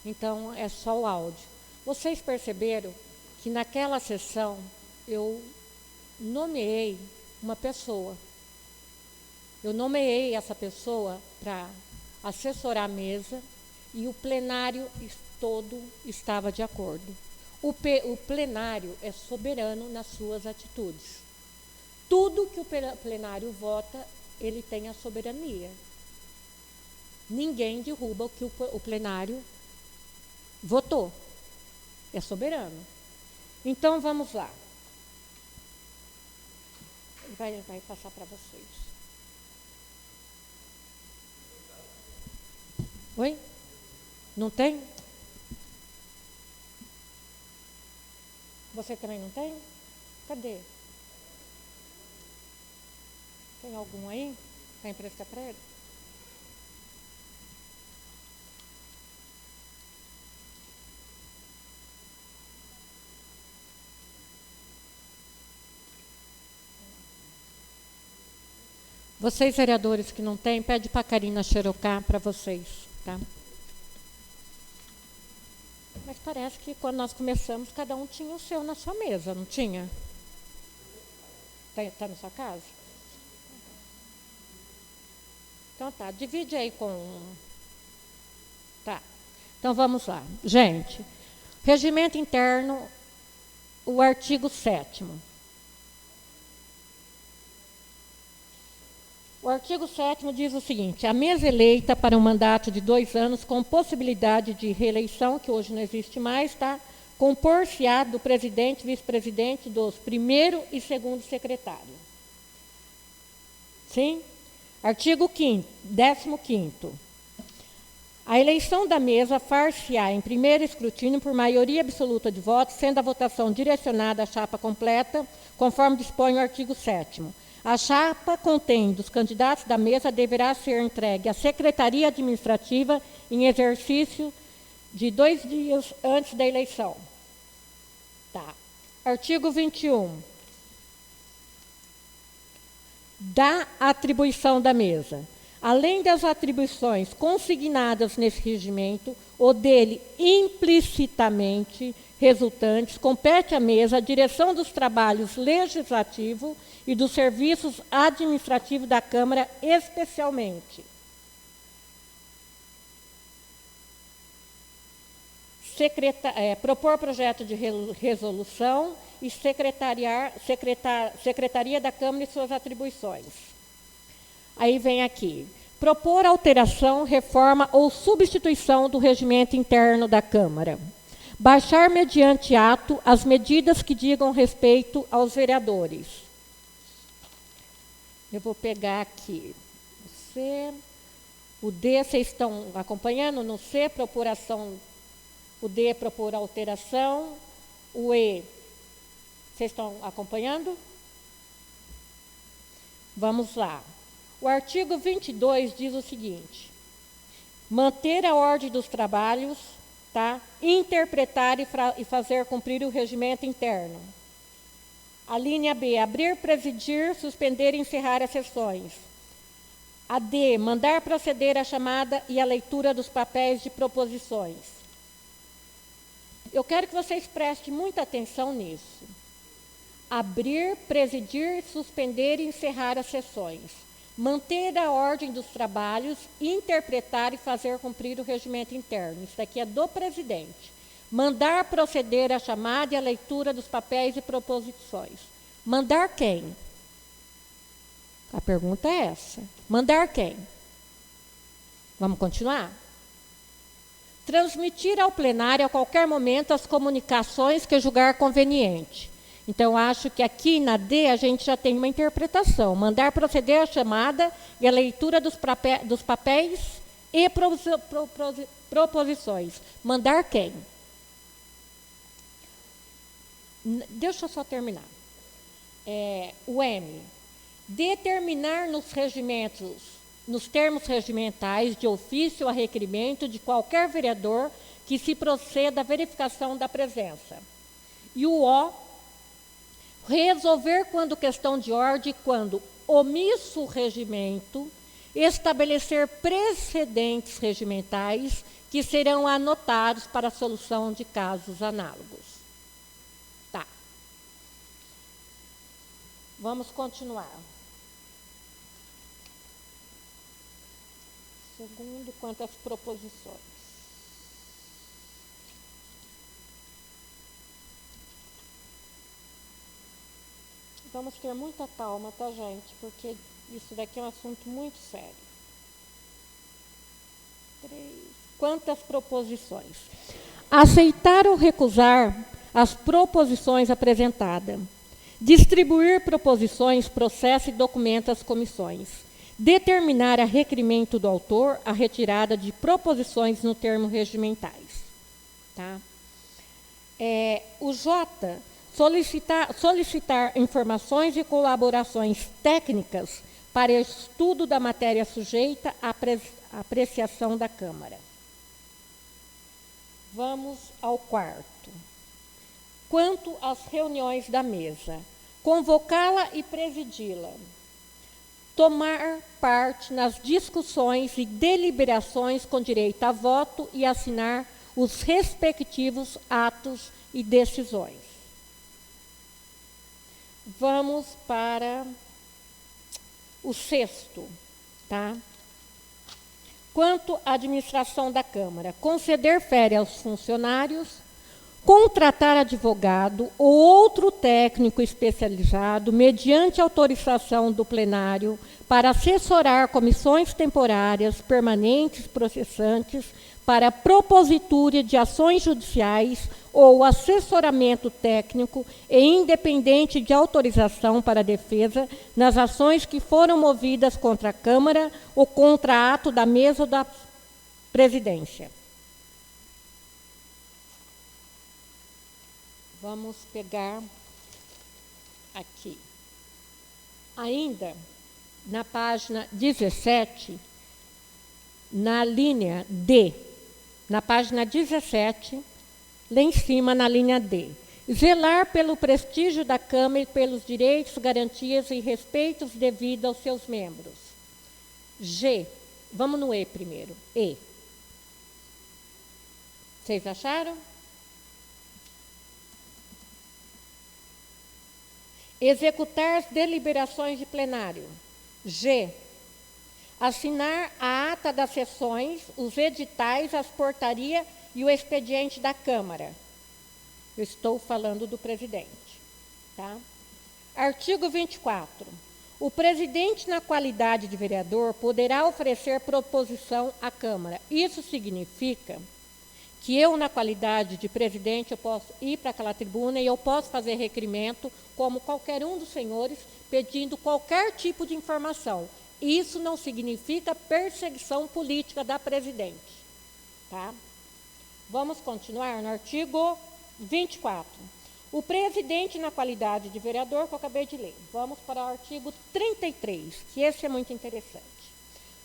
Então, é só o áudio. Vocês perceberam que naquela sessão eu nomeei uma pessoa. Eu nomeei essa pessoa para assessorar a mesa e o plenário todo estava de acordo. O plenário é soberano nas suas atitudes. Tudo que o plenário vota, ele tem a soberania. Ninguém derruba o que o plenário votou. É soberano. Então, vamos lá. Vai passar para vocês. Oi? Não tem? Você também não tem? Cadê? Tem algum aí? Vai emprestar para ele? Vocês, vereadores que não têm, pede para a Karina xerocar para vocês, tá? Mas parece que quando nós começamos, cada um tinha o seu na sua mesa, não tinha? Está na sua casa? Então tá, divide aí com... Tá, então vamos lá. Gente, regimento interno, o artigo 7º. O artigo 7º diz o seguinte: a mesa eleita para um mandato de 2 anos com possibilidade de reeleição, que hoje não existe mais, tá? Compor-se-á do presidente, vice-presidente, dos primeiro e segundo secretário. Sim? Artigo 15º. A eleição da mesa far-se-á em primeiro escrutínio por maioria absoluta de votos, sendo a votação direcionada à chapa completa, conforme dispõe o artigo 7º. A chapa contém dos candidatos da mesa deverá ser entregue à Secretaria Administrativa em exercício de 2 dias antes da eleição. Tá. Artigo 21. Da atribuição da mesa. Além das atribuições consignadas nesse regimento, ou dele implicitamente resultantes, compete à mesa a direção dos trabalhos legislativos e dos serviços administrativos da Câmara, especialmente. Propor projeto de resolução e Secretaria da Câmara e suas atribuições. Aí vem aqui. Propor alteração, reforma ou substituição do regimento interno da Câmara. Baixar mediante ato as medidas que digam respeito aos vereadores. Eu vou pegar aqui. O C, o D, vocês estão acompanhando? No C, propor ação. O D, propor alteração. O E, vocês estão acompanhando? Vamos lá. O artigo 22 diz o seguinte: manter a ordem dos trabalhos, tá? Interpretar e fazer cumprir o regimento interno. A linha B, abrir, presidir, suspender e encerrar as sessões. A D, mandar proceder a chamada e a leitura dos papéis de proposições. Eu quero que vocês prestem muita atenção nisso. Abrir, presidir, suspender e encerrar as sessões. Manter a ordem dos trabalhos, interpretar e fazer cumprir o regimento interno. Isso daqui é do presidente. Mandar proceder à chamada e à leitura dos papéis e proposições. Mandar quem? A pergunta é essa. Mandar quem? Vamos continuar? Transmitir ao plenário a qualquer momento as comunicações que julgar conveniente. Então, acho que aqui na D a gente já tem uma interpretação. Mandar proceder à chamada e a leitura dos papéis e proposições. Mandar quem? Deixa eu só terminar. O M. Determinar nos regimentos, nos termos regimentais, de ofício a requerimento de qualquer vereador que se proceda à verificação da presença. E o O. Resolver quando questão de ordem, quando omisso o regimento, estabelecer precedentes regimentais que serão anotados para a solução de casos análogos. Tá. Vamos continuar. Segundo, quanto às proposições. Vamos ter muita calma, tá, gente? Porque isso daqui é um assunto muito sério. 3. Quanto às proposições. Aceitar ou recusar as proposições apresentadas. Distribuir proposições, processo e documento às comissões. Determinar a requerimento do autor a retirada de proposições no termo regimentais. Tá? O J. Solicitar informações e colaborações técnicas para estudo da matéria sujeita à apreciação da Câmara. Vamos ao quarto. Quanto às reuniões da mesa, convocá-la e presidi-la. Tomar parte nas discussões e deliberações com direito a voto e assinar os respectivos atos e decisões. Vamos para o sexto, tá? Quanto à administração da Câmara, conceder férias aos funcionários, contratar advogado ou outro técnico especializado, mediante autorização do plenário, para assessorar comissões temporárias, permanentes, processantes, para propositura de ações judiciais ou assessoramento técnico e independente de autorização para a defesa nas ações que foram movidas contra a Câmara ou contra ato da mesa Presidência. Vamos pegar aqui. Ainda na página 17, na linha D, na página 17, lá em cima, na linha D. Zelar pelo prestígio da Câmara e pelos direitos, garantias e respeitos devidos aos seus membros. G. Vamos no E primeiro. E. Vocês acharam? Executar as deliberações de plenário. G. Assinar a ata das sessões, os editais, as portarias e o expediente da Câmara. Eu estou falando do presidente. Tá? Artigo 24. O presidente, na qualidade de vereador, poderá oferecer proposição à Câmara. Isso significa que eu, na qualidade de presidente, eu posso ir para aquela tribuna e eu posso fazer requerimento, como qualquer um dos senhores, pedindo qualquer tipo de informação. Isso não significa perseguição política da presidente. Tá? Vamos continuar no artigo 24. O presidente, na qualidade de vereador, que eu acabei de ler. Vamos para o artigo 33, que esse é muito interessante.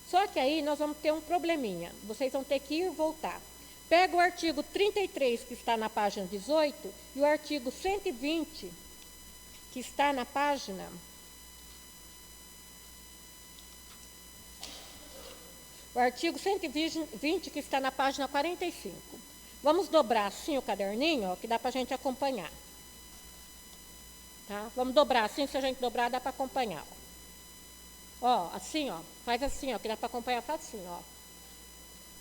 Só que aí nós vamos ter um probleminha. Vocês vão ter que ir e voltar. Pega o artigo 33, que está na página 18, e o artigo 120, que está na página... O artigo 120, que está na página 45. Vamos dobrar assim o caderninho, ó, que dá para a gente acompanhar. Tá? Vamos dobrar assim, se a gente dobrar, dá para acompanhar. Ó, assim, ó, faz assim, ó, que dá para acompanhar facinho, ó.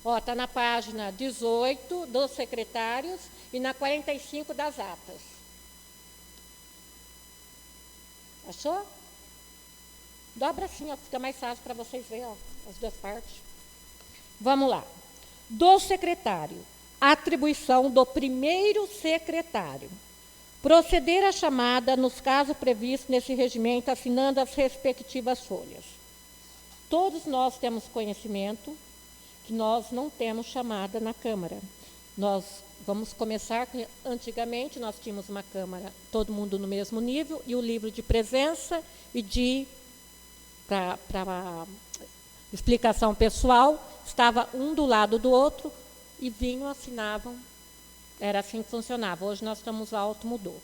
Ó, está na página 18 dos secretários e na 45 das atas. Achou? Dobra assim, ó, fica mais fácil para vocês verem, ó, as duas partes. Vamos lá. Do secretário. Atribuição do primeiro secretário. Proceder à chamada nos casos previstos nesse regimento, assinando as respectivas folhas. Todos nós temos conhecimento que nós não temos chamada na Câmara. Nós vamos começar, antigamente nós tínhamos uma Câmara, todo mundo no mesmo nível, e o livro de presença e de, para explicação pessoal, estava um do lado do outro e vinham, assinavam, era assim que funcionava. Hoje nós estamos alto, mudou.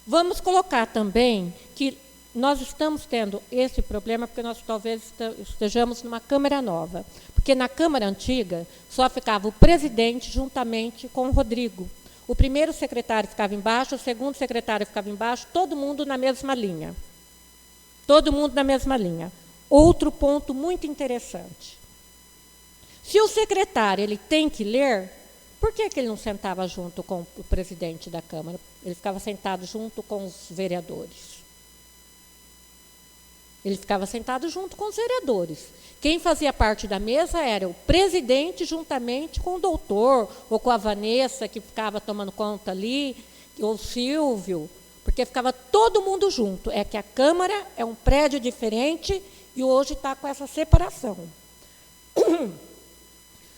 Vamos colocar também que nós estamos tendo esse problema porque nós talvez estejamos numa Câmara nova. Porque na Câmara antiga só ficava o presidente juntamente com o Rodrigo. O primeiro secretário ficava embaixo, o segundo secretário ficava embaixo, todo mundo na mesma linha. Todo mundo na mesma linha. Outro ponto muito interessante. Se o secretário ele tem que ler, por que ele não sentava junto com o presidente da Câmara? Ele ficava sentado junto com os vereadores. Ele ficava sentado junto com os vereadores. Quem fazia parte da mesa era o presidente juntamente com o doutor, ou com a Vanessa, que ficava tomando conta ali, ou o Silvio, porque ficava todo mundo junto. É que a Câmara é um prédio diferente e hoje está com essa separação.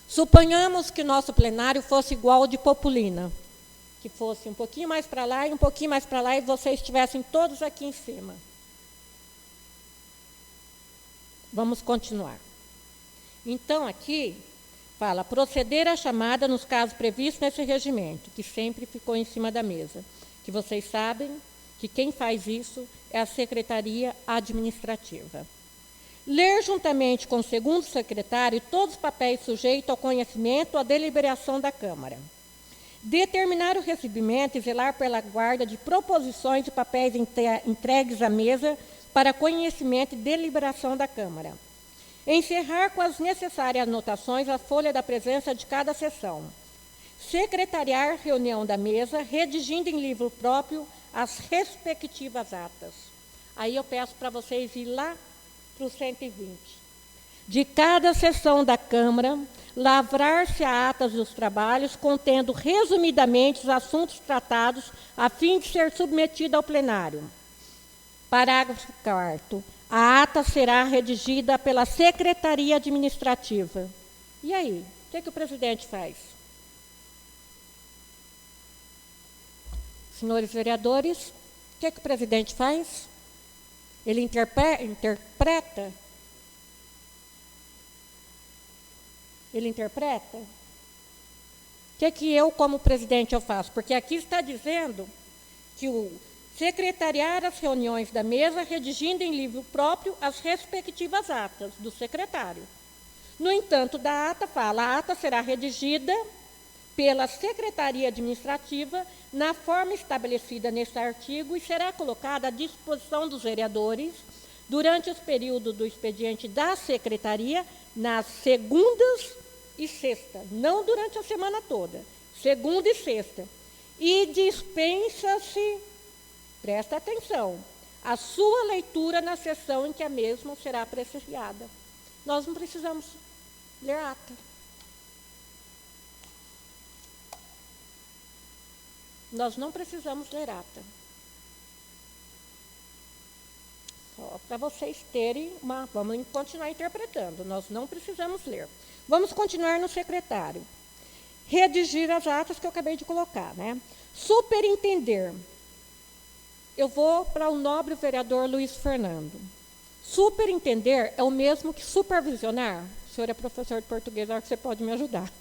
Suponhamos que o nosso plenário fosse igual ao de Populina, que fosse um pouquinho mais para lá e um pouquinho mais para lá, e vocês estivessem todos aqui em cima. Vamos continuar. Então, aqui, fala, proceder à chamada nos casos previstos nesse regimento, que sempre ficou em cima da mesa. Que vocês sabem que quem faz isso é a Secretaria Administrativa. Ler juntamente com o segundo secretário todos os papéis sujeitos ao conhecimento ou à deliberação da Câmara. Determinar o recebimento e zelar pela guarda de proposições e papéis entregues à mesa para conhecimento e deliberação da Câmara. Encerrar com as necessárias anotações a folha da presença de cada sessão. Secretariar reunião da mesa, redigindo em livro próprio as respectivas atas. Aí eu peço para vocês ir lá para o 120. De cada sessão da Câmara, lavrar-se a atas dos trabalhos, contendo resumidamente os assuntos tratados, a fim de ser submetida ao plenário. Parágrafo 4º. A ata será redigida pela Secretaria Administrativa. E aí? O que o presidente faz? Senhores vereadores, o que o presidente faz? Ele interpreta? Ele interpreta? O que eu, como presidente, eu faço? Porque aqui está dizendo que o secretariar as reuniões da mesa, redigindo em livro próprio as respectivas atas do secretário. No entanto, da ata fala, a ata será redigida pela Secretaria Administrativa na forma estabelecida neste artigo e será colocada à disposição dos vereadores durante os períodos do expediente da Secretaria, nas segundas e sexta, não durante a semana toda, segunda e sexta. E dispensa-se, presta atenção, a sua leitura na sessão em que a mesma será apreciada. Nós não precisamos ler a ata. Nós não precisamos ler ata. Só para vocês terem uma... Vamos continuar interpretando. Nós não precisamos ler. Vamos continuar no secretário. Redigir as atas que eu acabei de colocar, né? Superintender. Eu vou para o nobre vereador Luiz Fernando. Superintender é o mesmo que supervisionar? O senhor é professor de português, acho que você pode me ajudar.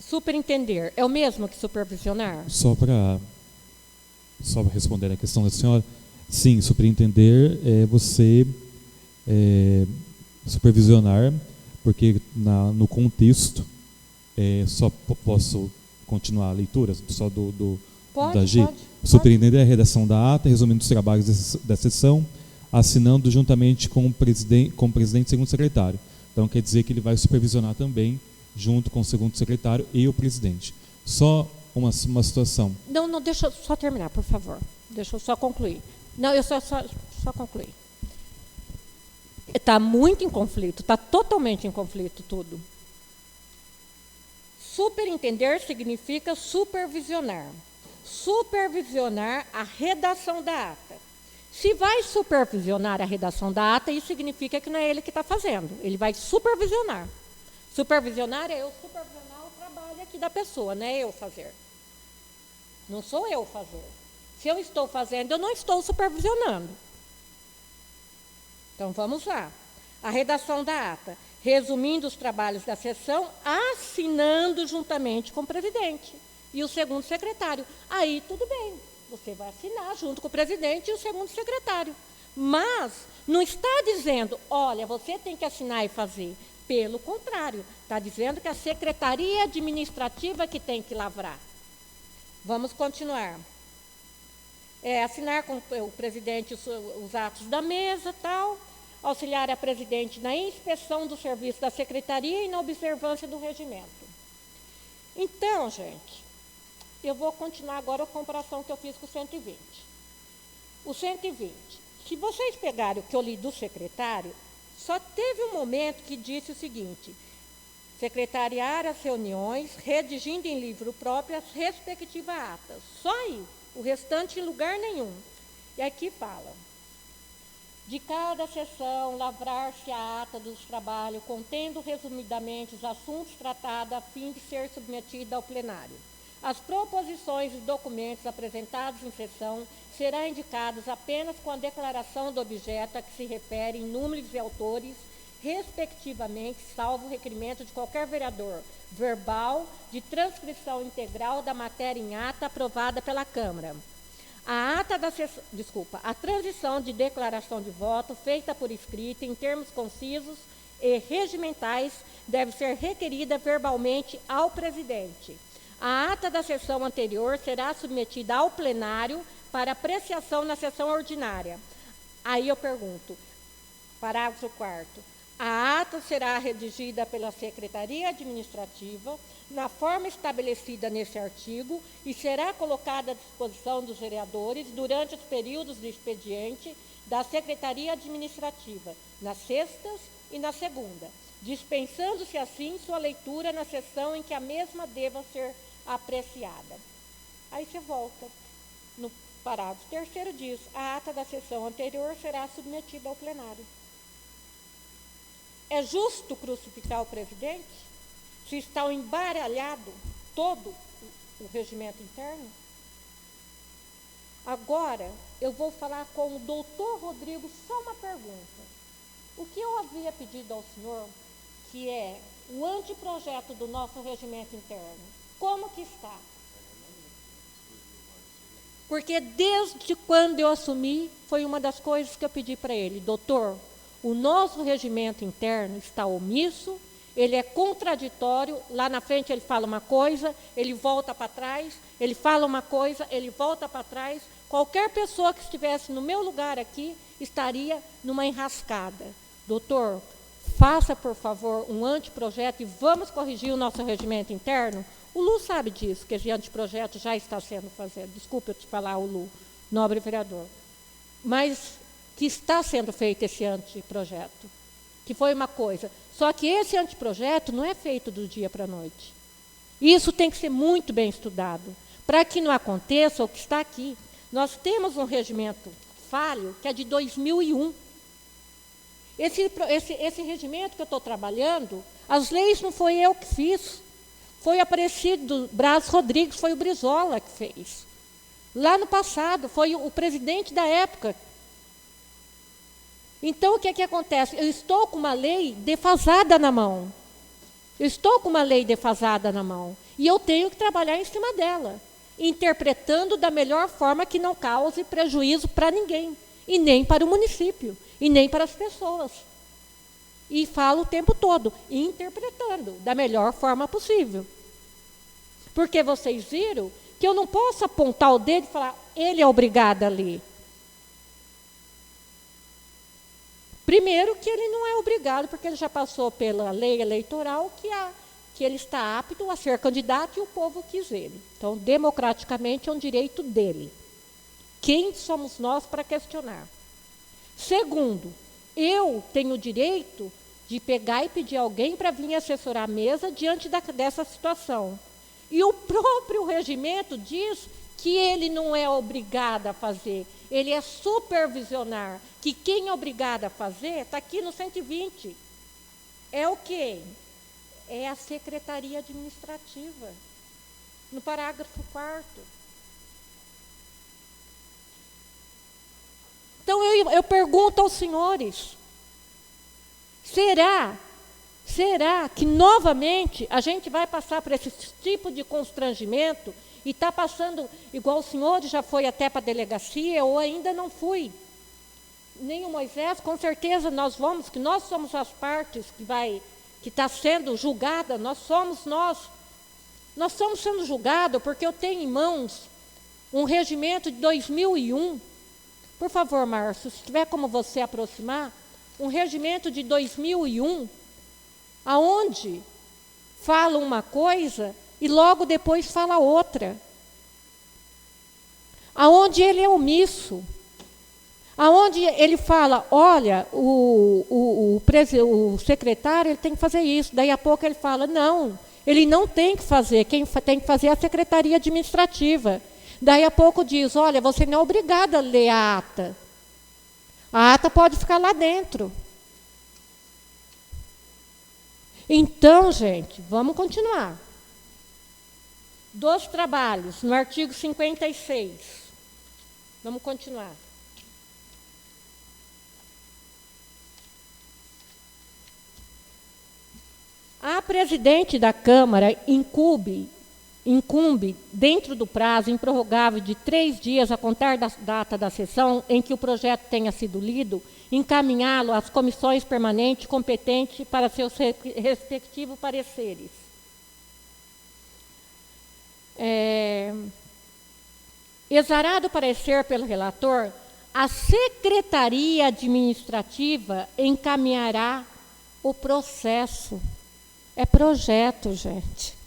Superintender é o mesmo que supervisionar? Só para responder a questão da senhora, sim, superintender é você supervisionar, porque no contexto, só posso continuar a leitura, só da G. Superintender a redação da ata, resumindo os trabalhos da sessão, assinando juntamente com o presidente e segundo secretário. Então, quer dizer que ele vai supervisionar também, junto com o segundo secretário e o presidente. Só uma situação. Não, deixa eu só terminar, por favor. Deixa eu só concluir. Não, eu só concluir. Está muito em conflito, está totalmente em conflito tudo. Superintender significa supervisionar. Supervisionar a redação da ata. Se vai supervisionar a redação da ata, isso significa que não é ele que está fazendo. Ele vai supervisionar. Supervisionar é eu supervisionar o trabalho aqui da pessoa, não é eu fazer. Não sou eu fazer. Se eu estou fazendo, eu não estou supervisionando. Então, vamos lá. A redação da ata, resumindo os trabalhos da sessão, assinando juntamente com o presidente e o segundo secretário. Aí, tudo bem, você vai assinar junto com o presidente e o segundo secretário. Mas não está dizendo, olha, você tem que assinar e fazer. Pelo contrário, está dizendo que a Secretaria Administrativa que tem que lavrar. Vamos continuar. Assinar com o presidente os atos da mesa, tal, auxiliar a presidente na inspeção do serviço da Secretaria e na observância do regimento. Então, gente, eu vou continuar agora a comparação que eu fiz com o 120. O 120, se vocês pegarem o que eu li do secretário, só teve um momento que disse o seguinte: secretariar as reuniões, redigindo em livro próprio as respectivas atas. Só aí, o restante em lugar nenhum. E aqui fala: de cada sessão, lavrar-se a ata dos trabalhos, contendo resumidamente os assuntos tratados a fim de ser submetida ao plenário. As proposições e documentos apresentados em sessão serão indicados apenas com a declaração do objeto a que se referem números e autores, respectivamente, salvo o requerimento de qualquer vereador, verbal, de transcrição integral da matéria em ata aprovada pela Câmara. A transição de declaração de voto feita por escrito em termos concisos e regimentais deve ser requerida verbalmente ao presidente. A ata da sessão anterior será submetida ao plenário para apreciação na sessão ordinária. Aí eu pergunto, parágrafo 4º, a ata será redigida pela Secretaria Administrativa na forma estabelecida nesse artigo e será colocada à disposição dos vereadores durante os períodos do expediente da Secretaria Administrativa, nas sextas e na segunda, dispensando-se assim sua leitura na sessão em que a mesma deva ser apreciada. Aí você volta no parágrafo terceiro, diz: a ata da sessão anterior será submetida ao plenário. É justo crucificar o presidente se está embaralhado todo o regimento interno? Agora, eu vou falar com o doutor Rodrigo só uma pergunta. O que eu havia pedido ao senhor, que é o anteprojeto do nosso regimento interno, como que está? Porque desde quando eu assumi, foi uma das coisas que eu pedi para ele: doutor, o nosso regimento interno está omisso, ele é contraditório, lá na frente ele fala uma coisa, ele volta para trás, ele fala uma coisa, ele volta para trás. Qualquer pessoa que estivesse no meu lugar aqui estaria numa enrascada. Doutor, faça, por favor, um anteprojeto e vamos corrigir o nosso regimento interno. O Lu sabe disso, que esse anteprojeto já está sendo feito. Desculpe eu te falar, o Lu, nobre vereador. Mas que está sendo feito esse anteprojeto, que foi uma coisa. Só que esse anteprojeto não é feito do dia para a noite. Isso tem que ser muito bem estudado, para que não aconteça o que está aqui. Nós temos um regimento falho, que é de 2001. Esse regimento que eu estou trabalhando, as leis não foi eu que fiz. Foi Aparecido Braz Rodrigues, foi o Brizola que fez. Lá no passado, foi o presidente da época. Então, o que é que acontece? Eu estou com uma lei defasada na mão. Eu estou com uma lei defasada na mão. E eu tenho que trabalhar em cima dela, interpretando da melhor forma que não cause prejuízo para ninguém, e nem para o município, e nem para as pessoas. E falo o tempo todo, interpretando da melhor forma possível. Porque vocês viram que eu não posso apontar o dedo e falar, ele é obrigado a ler. Primeiro que ele não é obrigado, porque ele já passou pela lei eleitoral que ele está apto a ser candidato e o povo quis ele. Então, democraticamente, é um direito dele. Quem somos nós para questionar? Segundo, eu tenho o direito de pegar e pedir alguém para vir assessorar a mesa diante dessa situação. E o próprio regimento diz que ele não é obrigado a fazer, ele é supervisionar, que quem é obrigado a fazer, está aqui no 120. É o quê? É a Secretaria Administrativa, no parágrafo 4º. Então, eu pergunto aos senhores, será que, novamente, a gente vai passar por esse tipo de constrangimento e está passando, igual o senhor já foi até para a delegacia, ou ainda não fui? Nem o Moisés, com certeza nós vamos, que nós somos as partes que está sendo julgada, nós somos sendo julgados porque eu tenho em mãos um regimento de 2001. Por favor, Márcio, se tiver como você aproximar, um regimento de 2001, aonde fala uma coisa e logo depois fala outra. Aonde ele é omisso. Aonde ele fala, olha, o secretário ele tem que fazer isso. Daí a pouco ele fala, não, ele não tem que fazer, quem tem que fazer é a Secretaria Administrativa. Daí a pouco diz, olha, você não é obrigado a ler a ata. A ata pode ficar lá dentro. Então, gente, vamos continuar. Dos trabalhos, no artigo 56. Vamos continuar. A presidente da Câmara incumbe, dentro do prazo improrrogável de 3 dias a contar da data da sessão em que o projeto tenha sido lido, encaminhá-lo às comissões permanentes competentes para seus respectivos pareceres. Exarado o parecer pelo relator, a Secretaria Administrativa encaminhará o processo. É projeto, gente.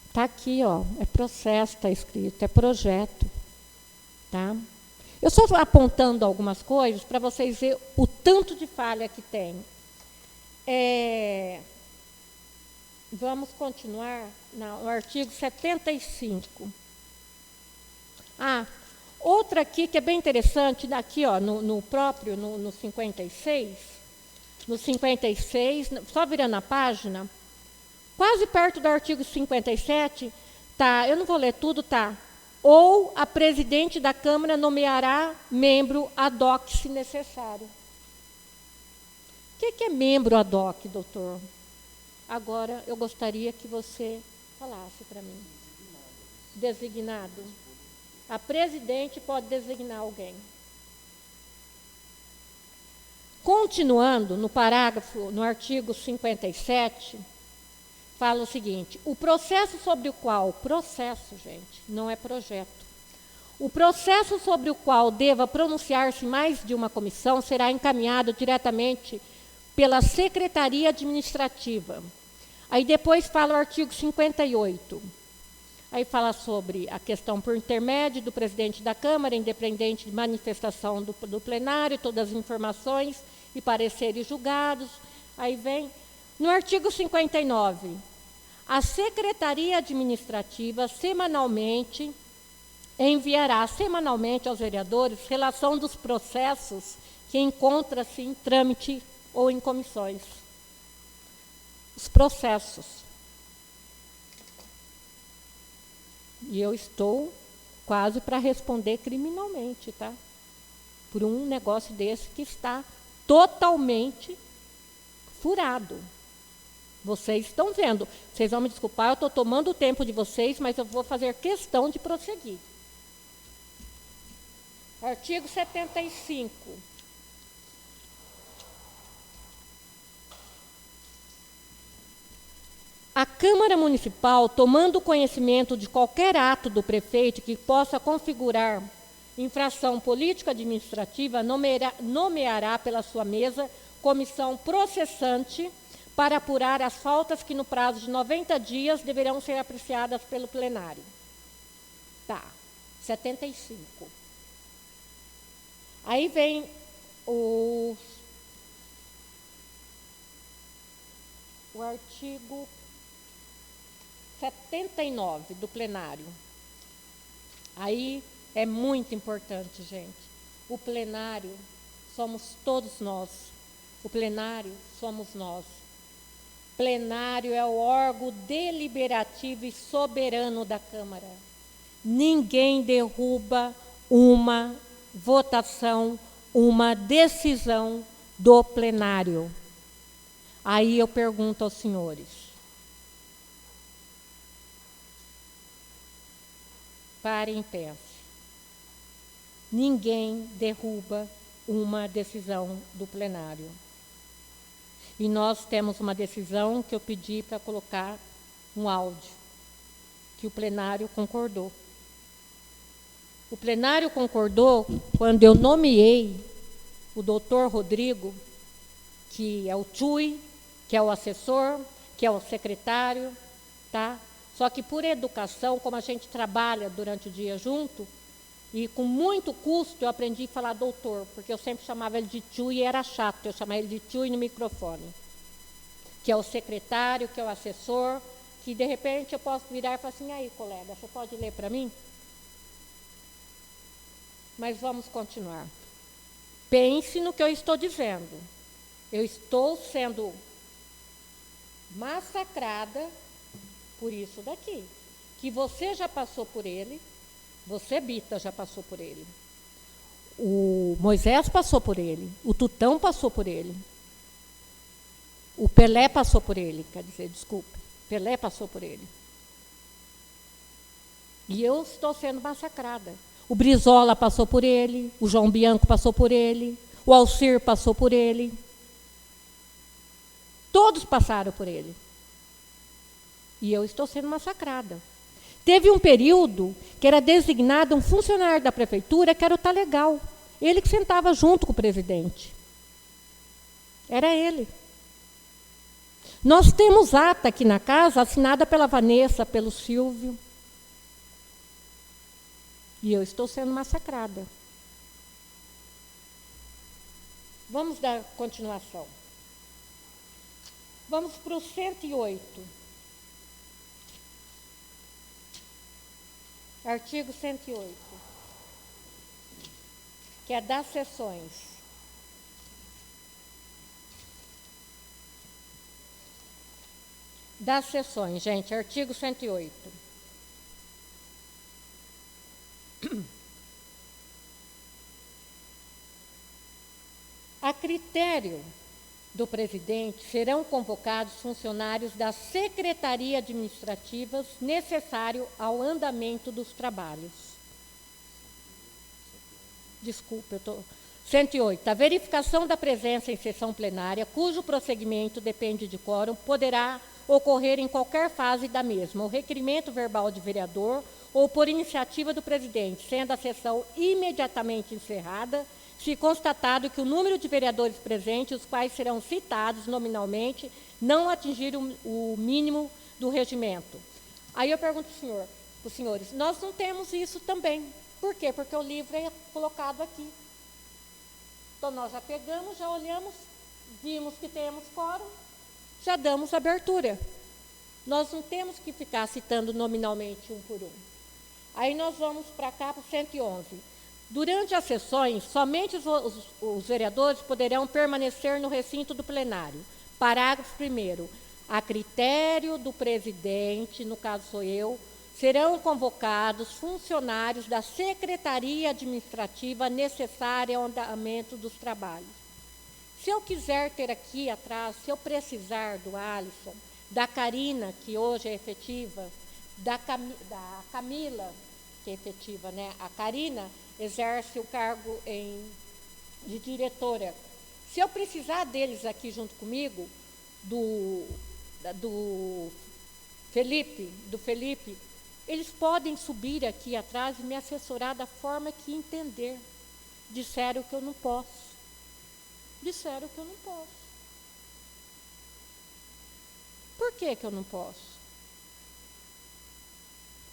Está aqui, ó, é processo, está escrito, é projeto. Tá? Eu só estou apontando algumas coisas para vocês verem o tanto de falha que tem. Vamos continuar no artigo 75. Outra aqui que é bem interessante, aqui ó, no 56, no 56, só virando a página, quase perto do artigo 57, tá, eu não vou ler tudo, tá? Ou a presidente da Câmara nomeará membro ad hoc, se necessário. O que é membro ad hoc, doutor? Agora, eu gostaria que você falasse para mim. Designado. A presidente pode designar alguém. Continuando, no parágrafo, no artigo 57, fala o seguinte: o processo sobre o qual, processo, gente, não é projeto. O processo sobre o qual deva pronunciar-se mais de uma comissão será encaminhado diretamente pela Secretaria Administrativa. Aí depois fala o artigo 58. Aí fala sobre a questão por intermédio do presidente da Câmara, independente de manifestação do plenário, todas as informações e pareceres julgados. Aí vem, no artigo 59, a Secretaria Administrativa semanalmente enviará semanalmente aos vereadores relação dos processos que encontra-se em trâmite ou em comissões. Os processos. E eu estou quase para responder criminalmente, tá? Por um negócio desse que está totalmente furado. Vocês estão vendo. Vocês vão me desculpar, eu estou tomando o tempo de vocês, mas eu vou fazer questão de prosseguir. Artigo 75. A Câmara Municipal, tomando conhecimento de qualquer ato do prefeito que possa configurar infração política administrativa, nomeará pela sua mesa comissão processante para apurar as faltas que no prazo de 90 dias deverão ser apreciadas pelo plenário. Tá, 75. Aí vem o artigo 79 do plenário. Aí é muito importante, gente. O plenário somos todos nós. O plenário somos nós. Plenário é o órgão deliberativo e soberano da Câmara. Ninguém derruba uma votação, uma decisão do plenário. Aí eu pergunto aos senhores. Parem e pensem. Ninguém derruba uma decisão do plenário. E nós temos uma decisão que eu pedi para colocar um áudio, que o plenário concordou. O plenário concordou quando eu nomeei o doutor Rodrigo, que é o TUI, que é o assessor, que é o secretário, tá? Só que por educação, como a gente trabalha durante o dia junto, e com muito custo eu aprendi a falar doutor, porque eu sempre chamava ele de tio e era chato, eu chamava ele de tio no microfone. Que é o secretário, que é o assessor, que de repente eu posso virar e falar assim, aí colega, você pode ler para mim? Mas vamos continuar. Pense no que eu estou dizendo. Eu estou sendo massacrada por isso daqui. Que você já passou por ele, você, Bita, já passou por ele. O Moisés passou por ele. O Tutão passou por ele. O Pelé passou por ele, quer dizer, desculpe. Pelé passou por ele. E eu estou sendo massacrada. O Brizola passou por ele, o João Bianco passou por ele, o Alcir passou por ele. Todos passaram por ele. E eu estou sendo massacrada. Teve um período que era designado um funcionário da prefeitura, que era o Talegal. Ele que sentava junto com o presidente. Era ele. Nós temos ata aqui na casa, assinada pela Vanessa, pelo Silvio. E eu estou sendo massacrada. Vamos dar continuação. Vamos para o 108. Artigo 108, que é das sessões. Das sessões, gente, artigo 108. A critério do presidente serão convocados funcionários da Secretaria Administrativa necessário ao andamento dos trabalhos. Desculpe, 108. A verificação da presença em sessão plenária, cujo prosseguimento depende de quórum, poderá ocorrer em qualquer fase da mesma, o requerimento verbal de vereador ou por iniciativa do presidente, sendo a sessão imediatamente encerrada, se constatado que o número de vereadores presentes, os quais serão citados nominalmente, não atingir o mínimo do regimento. Aí eu pergunto para os senhores, nós não temos isso também. Por quê? Porque o livro é colocado aqui. Então, nós já pegamos, já olhamos, vimos que temos quórum, já damos abertura. Nós não temos que ficar citando nominalmente um por um. Aí nós vamos para cá, para o 111. Durante as sessões, somente os vereadores poderão permanecer no recinto do plenário. Parágrafo 1º. A critério do presidente, no caso sou eu, serão convocados funcionários da Secretaria Administrativa necessária ao andamento dos trabalhos. Se eu quiser ter aqui atrás, se eu precisar do Alisson, da Karina, que hoje é efetiva, da Camila, que é efetiva, né? A Karina exerce o cargo de diretora. Se eu precisar deles aqui junto comigo, do Felipe, eles podem subir aqui atrás e me assessorar da forma que entender. Disseram que eu não posso. Disseram que eu não posso. Por que eu não posso?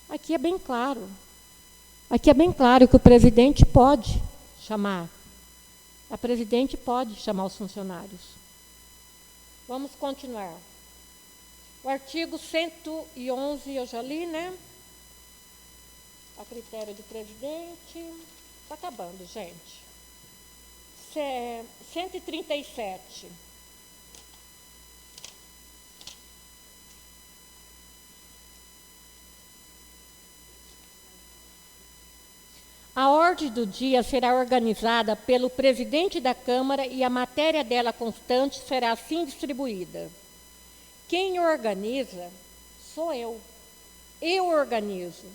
Aqui é bem claro. Aqui é bem claro que o presidente pode chamar. A presidente pode chamar os funcionários. Vamos continuar. O artigo 111 eu já li, né? A critério do presidente. Está acabando, gente. 137. A ordem do dia será organizada pelo presidente da Câmara e a matéria dela constante será assim distribuída. Quem organiza sou eu. Eu organizo.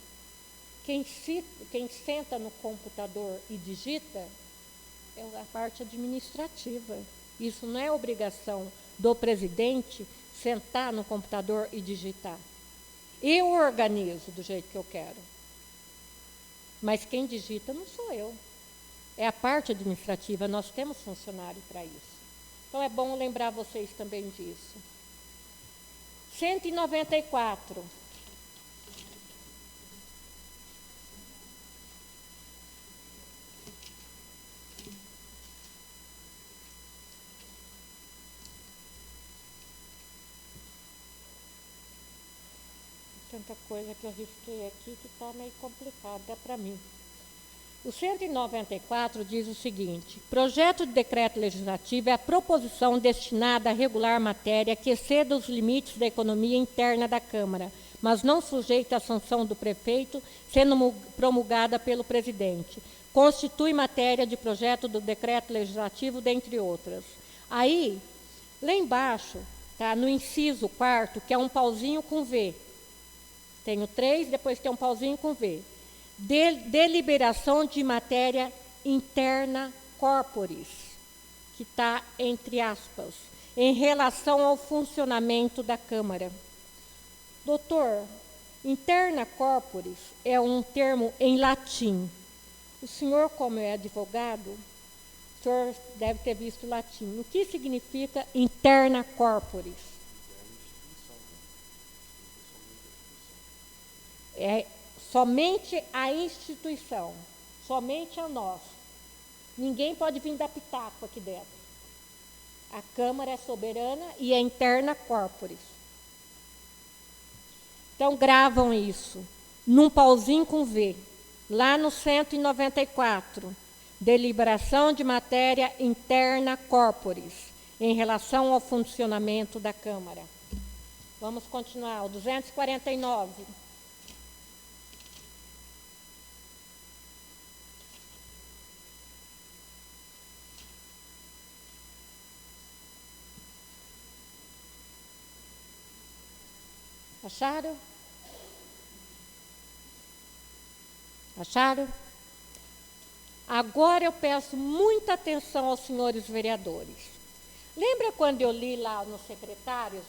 Quem senta no computador e digita é a parte administrativa. Isso não é obrigação do presidente sentar no computador e digitar. Eu organizo do jeito que eu quero. Mas quem digita não sou eu. É a parte administrativa, nós temos funcionário para isso. Então é bom lembrar vocês também disso. 194. Tanta coisa que eu risquei aqui que está meio complicada para mim. O 194 diz o seguinte: projeto de decreto legislativo é a proposição destinada a regular matéria que exceda os limites da economia interna da Câmara, mas não sujeita à sanção do prefeito, sendo promulgada pelo presidente. Constitui matéria de projeto do decreto legislativo, dentre outras. Aí, lá embaixo, tá, no inciso 4º, que é um pauzinho com V. Tenho 3, depois tem um pauzinho com V. Deliberação de matéria interna corporis, que está entre aspas, em relação ao funcionamento da Câmara. Doutor, interna corporis é um termo em latim. O senhor, como é advogado, o senhor deve ter visto latim. O que significa interna corporis? É somente a instituição, somente a nós. Ninguém pode vir dar pitaco aqui dentro. A Câmara é soberana e é interna corporis. Então, gravam isso. num pauzinho com V, lá no 194, deliberação de matéria interna corporis, em relação ao funcionamento da Câmara. Vamos continuar, o 249. Acharam? Acharam? Agora eu peço muita atenção aos senhores vereadores. Lembra quando eu li lá nos secretários,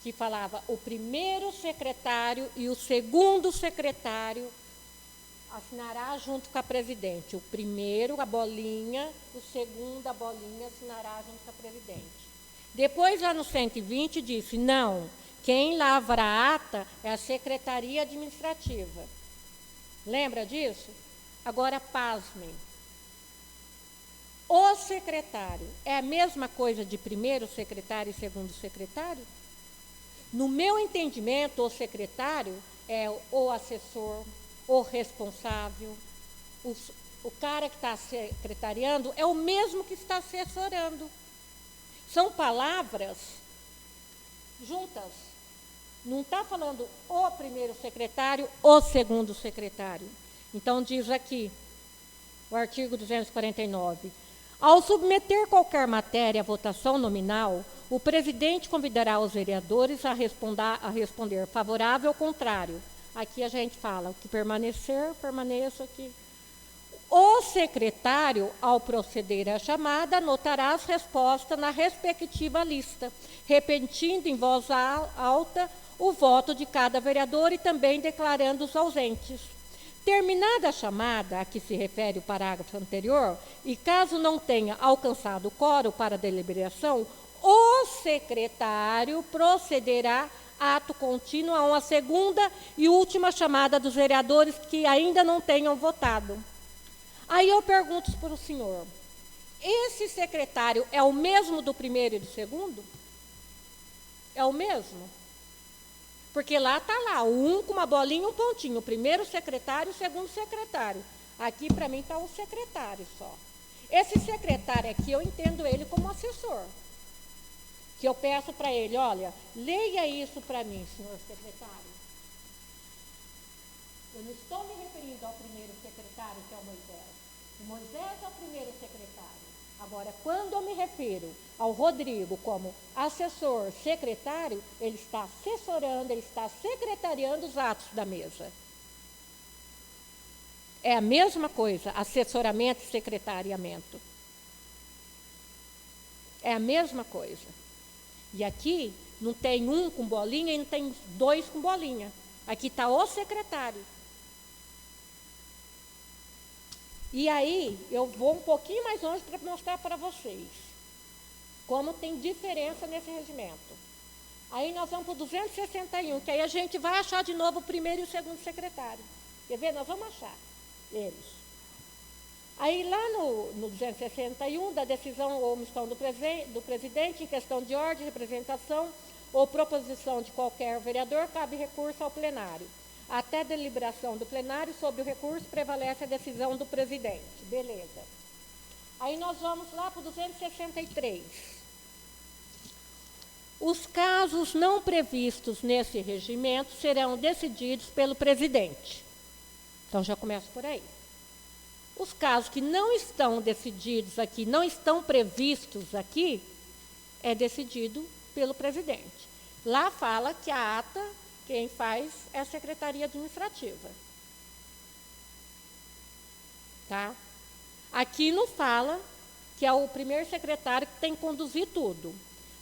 que falava o primeiro secretário e o segundo secretário assinará junto com a presidente. O primeiro, a bolinha, o segundo, a bolinha, assinará junto com a presidente. Depois, lá no 120, disse, não, quem lavra a ata é a secretaria administrativa. Lembra disso? Agora, pasmem. O secretário é a mesma coisa de primeiro secretário e segundo secretário? No meu entendimento, o secretário é o assessor, o responsável, o cara que está secretariando é o mesmo que está assessorando. São palavras juntas. Não está falando o primeiro secretário, o segundo secretário. Então, diz aqui, o artigo 249. Ao submeter qualquer matéria à votação nominal, o presidente convidará os vereadores a responder favorável ou contrário. Aqui a gente fala, o que permanecer, permaneça aqui. O secretário, ao proceder à chamada, anotará as respostas na respectiva lista, repetindo em voz alta o voto de cada vereador e também declarando os ausentes. Terminada a chamada, a que se refere o parágrafo anterior, e caso não tenha alcançado o quórum para a deliberação, o secretário procederá ato contínuo a uma segunda e última chamada dos vereadores que ainda não tenham votado. Aí eu pergunto para o senhor, esse secretário é o mesmo do primeiro e do segundo? É o mesmo? Porque lá está lá, o um com uma bolinha e um pontinho, o primeiro secretário e o segundo secretário. Aqui, para mim, está o secretário só. Esse secretário aqui, eu entendo ele como assessor. Que eu peço para ele, olha, leia isso para mim, senhor secretário. Eu não estou me referindo ao primeiro secretário, que é o Moisés. O Moisés é o primeiro secretário. Agora, quando eu me refiro ao Rodrigo como assessor, secretário, ele está assessorando, ele está secretariando os atos da mesa. É a mesma coisa, assessoramento e secretariamento. É a mesma coisa. E aqui não tem um com bolinha e não tem dois com bolinha. Aqui está o secretário. E aí, eu vou um pouquinho mais longe para mostrar para vocês como tem diferença nesse regimento. Aí nós vamos para o 261, que aí a gente vai achar de novo o primeiro e o segundo secretário. Quer ver? Nós vamos achar eles. Aí lá no 261, da decisão ou omissão do presidente em questão de ordem, representação ou proposição de qualquer vereador, cabe recurso ao plenário. Até a deliberação do plenário sobre o recurso prevalece a decisão do presidente. Beleza. Aí nós vamos lá para o 263. Os casos não previstos nesse regimento serão decididos pelo presidente. Então já começa por aí. Os casos que não estão decididos aqui, não estão previstos aqui, é decidido pelo presidente. Lá fala que a ata, quem faz é a Secretaria Administrativa. Tá? Aqui não fala que é o primeiro secretário que tem que conduzir tudo.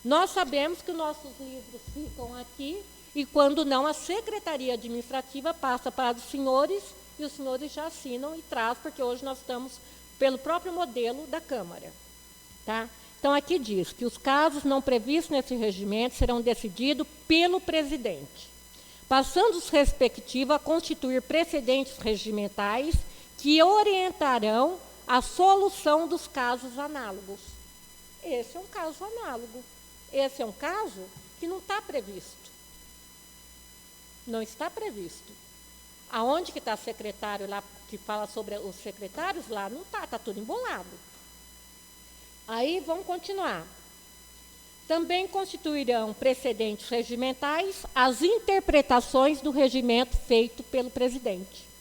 Nós sabemos que nossos livros ficam aqui e, quando não, a Secretaria Administrativa passa para os senhores e os senhores já assinam e trazem, porque hoje nós estamos pelo próprio modelo da Câmara. Tá? Então, aqui diz que os casos não previstos nesse regimento serão decididos pelo presidente, passando os respectivos a constituir precedentes regimentais que orientarão a solução dos casos análogos. Esse é um caso análogo. Esse é um caso que não está previsto. Não está previsto. Aonde que está secretário lá, que fala sobre os secretários? Lá não está, está tudo embolado. Aí, vamos continuar. Também constituirão precedentes regimentais as interpretações do regimento feito pelo presidente.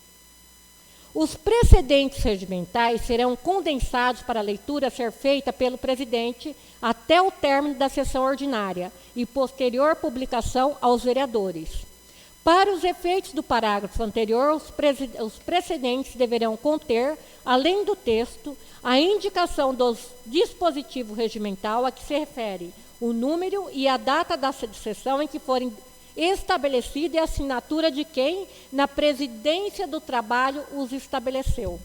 Os precedentes regimentais serão condensados para a leitura a ser feita pelo presidente até o término da sessão ordinária e posterior publicação aos vereadores. Para os efeitos do parágrafo anterior, os precedentes deverão conter, além do texto, a indicação do dispositivo regimental a que se refere o número e a data da sessão em que forem estabelecida e a assinatura de quem, na presidência do trabalho, os estabeleceu.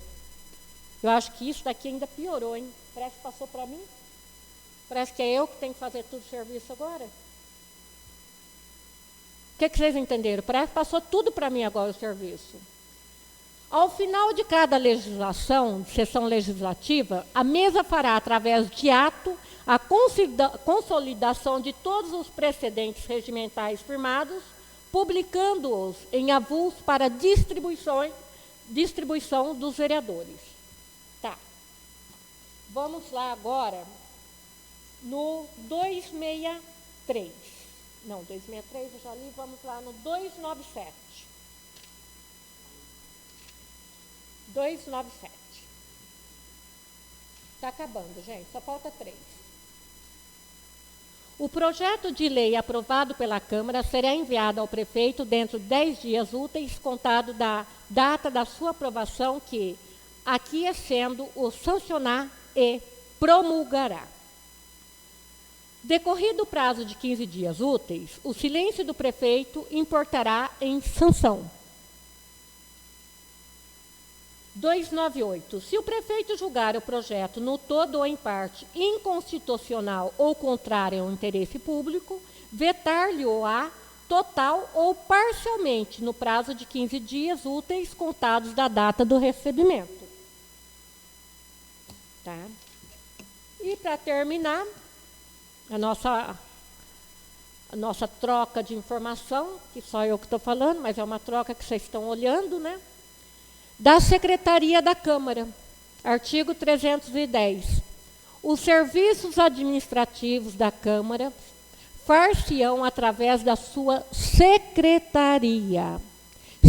Eu acho que isso daqui ainda piorou, hein? Parece que passou para mim. Parece que é eu que tenho que fazer tudo o serviço agora. O que vocês entenderam? Parece que passou tudo para mim agora o serviço. Ao final de cada legislação, sessão legislativa, a mesa fará, através de ato, a consolidação de todos os precedentes regimentais firmados, publicando-os em avulso para distribuição dos vereadores. Tá. Vamos lá agora no 263. Não, 263 eu já li, vamos lá no 297. 297. Está acabando, gente, só falta 3. O projeto de lei aprovado pela Câmara será enviado ao prefeito dentro de 10 dias úteis, contado da data da sua aprovação, que aqui é sendo o sancionar e promulgará. Decorrido o prazo de 15 dias úteis, o silêncio do prefeito importará em sanção. 298. Se o prefeito julgar o projeto no todo ou em parte inconstitucional ou contrário ao interesse público, vetar-lhe-o-á total ou parcialmente no prazo de 15 dias úteis contados da data do recebimento. Tá? E para terminar, a nossa troca de informação, que só eu que estou falando, mas é uma troca que vocês estão olhando, né? Da Secretaria da Câmara, artigo 310. Os serviços administrativos da Câmara far-se-ão através da sua secretaria,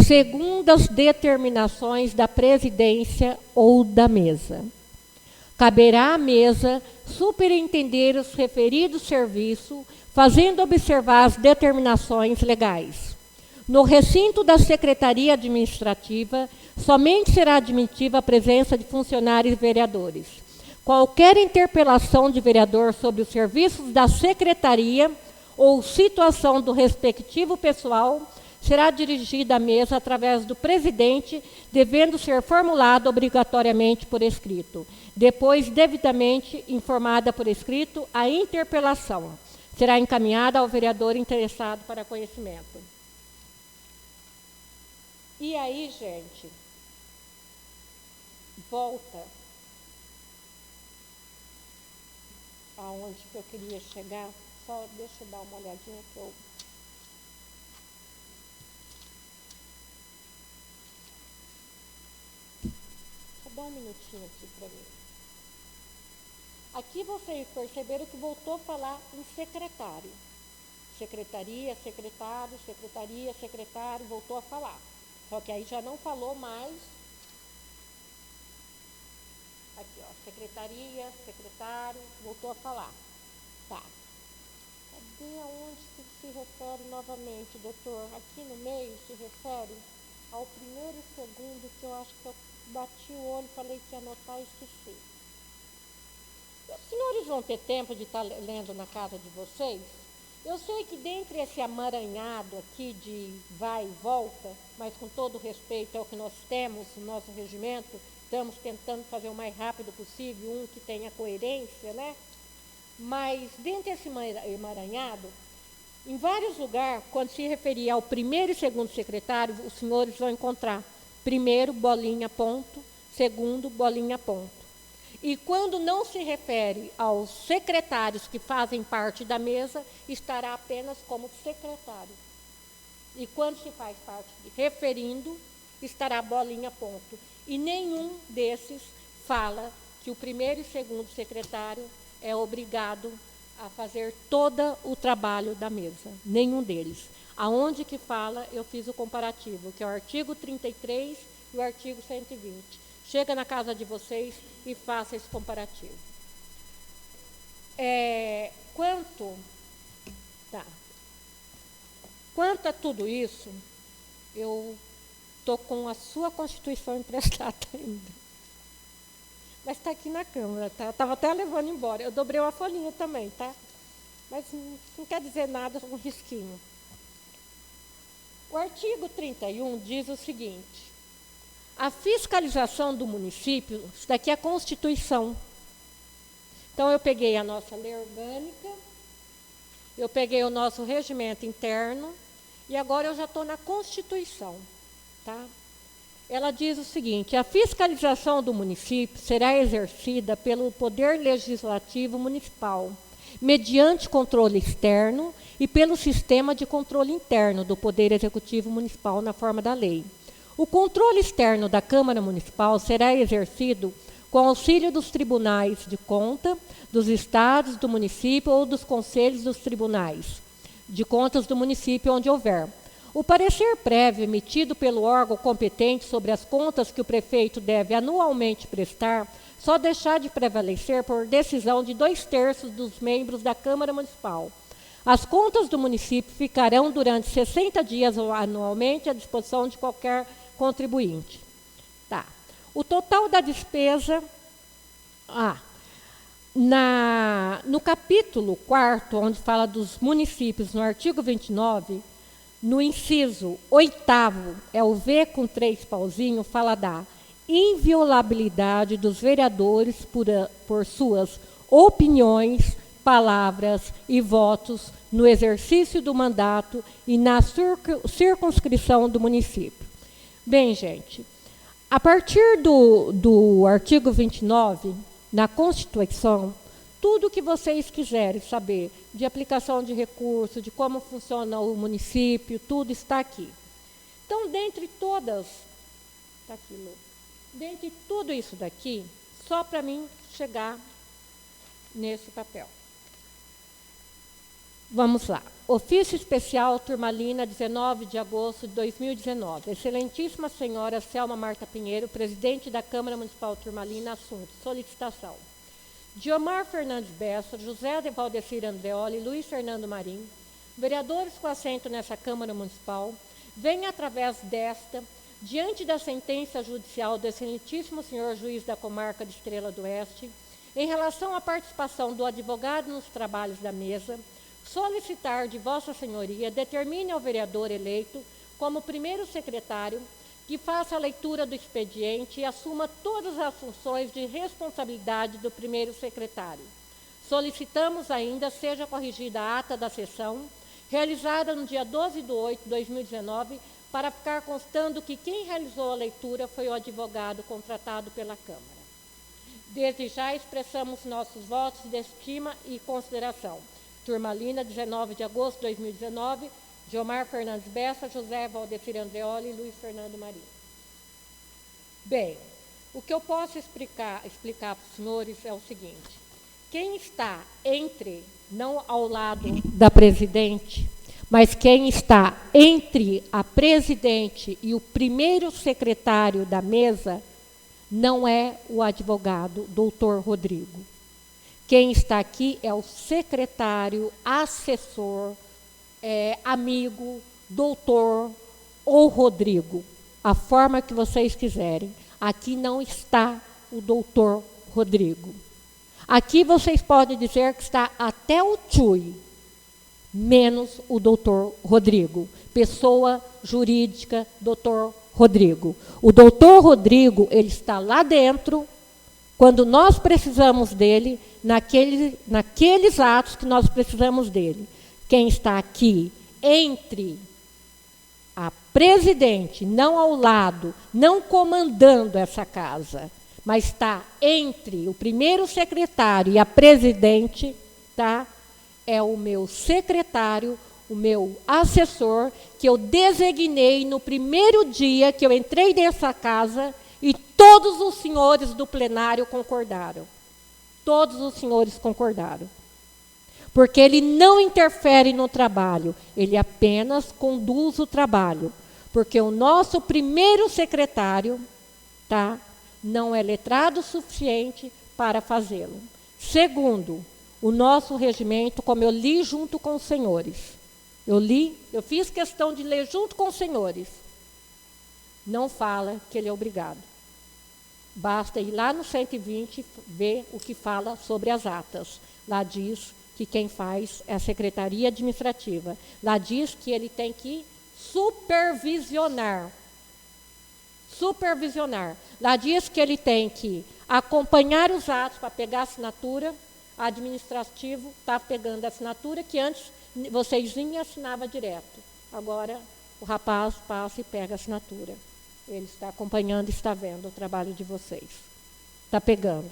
segundo as determinações da presidência ou da mesa. Caberá à mesa superintender os referidos serviços, fazendo observar as determinações legais. No recinto da Secretaria Administrativa, somente será admitida a presença de funcionários e vereadores. Qualquer interpelação de vereador sobre os serviços da Secretaria ou situação do respectivo pessoal será dirigida à mesa através do presidente, devendo ser formulado obrigatoriamente por escrito. Depois, devidamente informada por escrito, a interpelação será encaminhada ao vereador interessado para conhecimento. E aí, gente, volta aonde que eu queria chegar. Só deixa eu dar uma olhadinha que eu... Só dá um minutinho aqui para mim. Aqui vocês perceberam que voltou a falar em secretário. Secretaria, secretário, secretaria, secretário, voltou a falar. Só que aí já não falou mais. Aqui, ó, secretaria, secretário, voltou a falar. Tá. Cadê aonde que se refere novamente, doutor? Aqui no meio se refere ao primeiro e segundo, que eu acho que eu bati o olho, falei que ia anotar e esqueci. Os senhores vão ter tempo de estar lendo na casa de vocês? Eu sei que dentre esse amaranhado aqui de vai e volta, mas com todo respeito ao que nós temos no nosso regimento, estamos tentando fazer o mais rápido possível, um que tenha coerência, né? Mas dentre esse emaranhado, em vários lugares, quando se referir ao primeiro e segundo secretário, os senhores vão encontrar primeiro, bolinha, ponto, segundo, bolinha, ponto. E quando não se refere aos secretários que fazem parte da mesa, estará apenas como secretário. E quando se faz parte de referindo, estará bolinha ponto. E nenhum desses fala que o primeiro e segundo secretário é obrigado a fazer todo o trabalho da mesa. Nenhum deles. Aonde que fala, eu fiz o comparativo, que é o artigo 33 e o artigo 120. Chega na casa de vocês e faça esse comparativo. Quanto a tudo isso, eu estou com a sua Constituição emprestada ainda. Mas está aqui na Câmara, tá? Estava até levando embora. Eu dobrei uma folhinha também, tá? Mas não quer dizer nada, um risquinho. O artigo 31 diz o seguinte: a fiscalização do município, isso daqui é a Constituição. Então, eu peguei a nossa lei orgânica, eu peguei o nosso regimento interno, e agora eu já estou na Constituição. Tá? Ela diz o seguinte: a fiscalização do município será exercida pelo Poder Legislativo Municipal, mediante controle externo e pelo sistema de controle interno do Poder Executivo Municipal na forma da lei. O controle externo da Câmara Municipal será exercido com auxílio dos tribunais de conta, dos estados, do município ou dos conselhos dos tribunais de contas do município onde houver. O parecer prévio emitido pelo órgão competente sobre as contas que o prefeito deve anualmente prestar só deixar de prevalecer por decisão de 2/3 dos membros da Câmara Municipal. As contas do município ficarão durante 60 dias anualmente à disposição de qualquer contribuinte. Tá. O total da despesa... no capítulo 4º, onde fala dos municípios, no artigo 29, no inciso 8º, é o V com 3 pauzinhos, fala da inviolabilidade dos vereadores por suas opiniões, palavras e votos no exercício do mandato e na circunscrição do município. Bem, gente, a partir do artigo 29, na Constituição, tudo que vocês quiserem saber de aplicação de recursos, de como funciona o município, tudo está aqui. Então, dentre tudo isso daqui, só para mim chegar nesse papel. Vamos lá. Ofício Especial Turmalina, 19 de agosto de 2019. Excelentíssima Senhora Selma Marta Pinheiro, presidente da Câmara Municipal Turmalina, assunto, solicitação. Diomar Fernandes Bessa, José de Valdecir Andreoli, Luiz Fernando Marim, vereadores com assento nessa Câmara Municipal, vêm através desta, diante da sentença judicial do excelentíssimo senhor juiz da comarca de Estrela do Oeste, em relação à participação do advogado nos trabalhos da mesa, solicitar de Vossa Senhoria determine ao vereador eleito como primeiro secretário que faça a leitura do expediente e assuma todas as funções de responsabilidade do primeiro secretário. Solicitamos ainda seja corrigida a ata da sessão, realizada no dia 12/8/2019, para ficar constando que quem realizou a leitura foi o advogado contratado pela Câmara. Desde já expressamos nossos votos de estima e consideração. Turmalina, 19 de agosto de 2019, Diomar Fernandes Bessa, José Valdecir Andreoli e Luiz Fernando Marim. Bem, o que eu posso explicar para os senhores é o seguinte: quem está não ao lado da presidente, mas quem está entre a presidente e o primeiro secretário da mesa, não é o advogado, doutor Rodrigo. Quem está aqui é o secretário, assessor, amigo, doutor ou Rodrigo, a forma que vocês quiserem. Aqui não está o doutor Rodrigo. Aqui vocês podem dizer que está até o Tchui, menos o doutor Rodrigo, pessoa jurídica, doutor Rodrigo. O doutor Rodrigo, ele está lá dentro, quando nós precisamos dele, naqueles atos que nós precisamos dele. Quem está aqui entre a presidente, não ao lado, não comandando essa casa, mas está entre o primeiro secretário e a presidente, tá? É o meu secretário, o meu assessor, que eu designei no primeiro dia que eu entrei nessa casa, e todos os senhores do plenário concordaram. Todos os senhores concordaram. Porque ele não interfere no trabalho, ele apenas conduz o trabalho. Porque o nosso primeiro secretário, tá, não é letrado o suficiente para fazê-lo. Segundo, o nosso regimento, como eu li junto com os senhores, eu fiz questão de ler junto com os senhores, não fala que ele é obrigado. Basta ir lá no 120 ver o que fala sobre as atas. Lá diz que quem faz é a Secretaria Administrativa. Lá diz que ele tem que supervisionar. Lá diz que ele tem que acompanhar os atos para pegar a assinatura. Administrativo está pegando a assinatura, que antes vocês vinham e assinava direto. Agora o rapaz passa e pega a assinatura. Ele está acompanhando, está vendo o trabalho de vocês. Está pegando.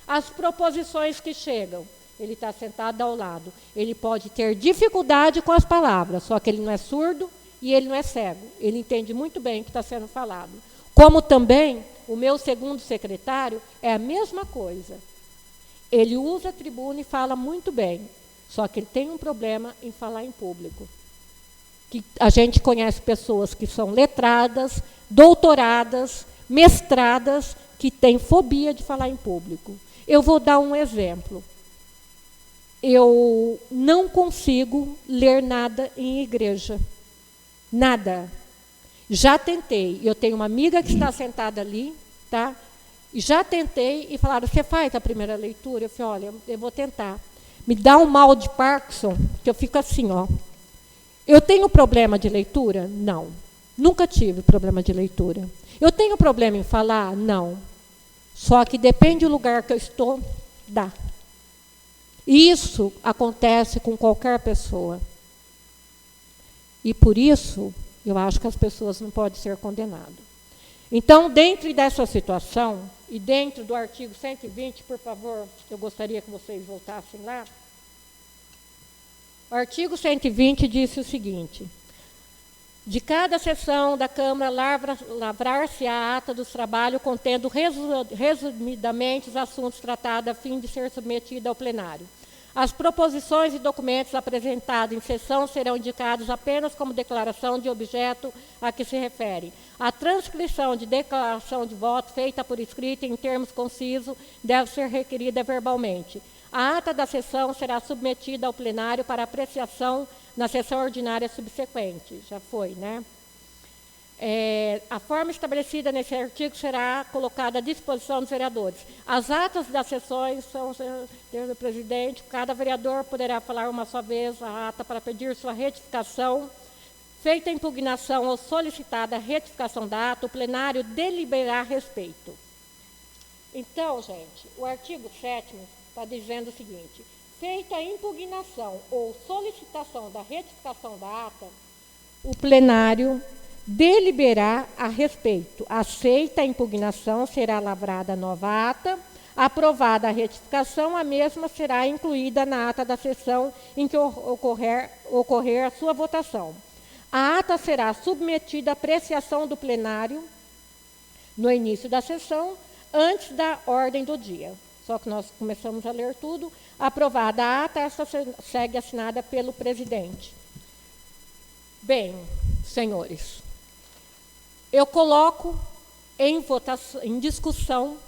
As proposições que chegam, ele está sentado ao lado. Ele pode ter dificuldade com as palavras, só que ele não é surdo e ele não é cego. Ele entende muito bem o que está sendo falado. Como também o meu segundo secretário é a mesma coisa. Ele usa a tribuna e fala muito bem, só que ele tem um problema em falar em público. Que a gente conhece pessoas que são letradas, doutoradas, mestradas, que têm fobia de falar em público. Eu vou dar um exemplo. Eu não consigo ler nada em igreja. Nada. Já tentei. Eu tenho uma amiga que está sentada ali, tá? Já tentei e falaram, você faz a primeira leitura? Eu falei, olha, eu vou tentar. Me dá um mal de Parkinson, que eu fico assim, ó. Eu tenho problema de leitura? Não. Nunca tive problema de leitura. Eu tenho problema em falar? Não. Só que depende do lugar que eu estou, dá. E isso acontece com qualquer pessoa. E por isso, eu acho que as pessoas não podem ser condenadas. Então, dentro dessa situação, e dentro do artigo 120, por favor, eu gostaria que vocês voltassem lá. O artigo 120 disse o seguinte: de cada sessão da Câmara lavrar-se a ata dos trabalhos contendo resumidamente os assuntos tratados a fim de ser submetida ao plenário. As proposições e documentos apresentados em sessão serão indicados apenas como declaração de objeto a que se refere. A transcrição de declaração de voto feita por escrito em termos concisos deve ser requerida verbalmente. A ata da sessão será submetida ao plenário para apreciação na sessão ordinária subsequente. Já foi, né? A forma estabelecida nesse artigo será colocada à disposição dos vereadores. As atas das sessões são do presidente. Cada vereador poderá falar uma só vez a ata para pedir sua retificação. Feita a impugnação ou solicitada a retificação da ata, o plenário deliberará a respeito. Então, gente, o artigo 7º está dizendo o seguinte: feita a impugnação ou solicitação da retificação da ata, o plenário deliberar a respeito. Aceita a impugnação, será lavrada nova ata. Aprovada a retificação, a mesma será incluída na ata da sessão em que ocorrer a sua votação. A ata será submetida à apreciação do plenário no início da sessão, antes da ordem do dia. Só que nós começamos a ler tudo. Aprovada a ata, essa segue assinada pelo presidente. Bem, senhores, eu coloco em votação, em discussão,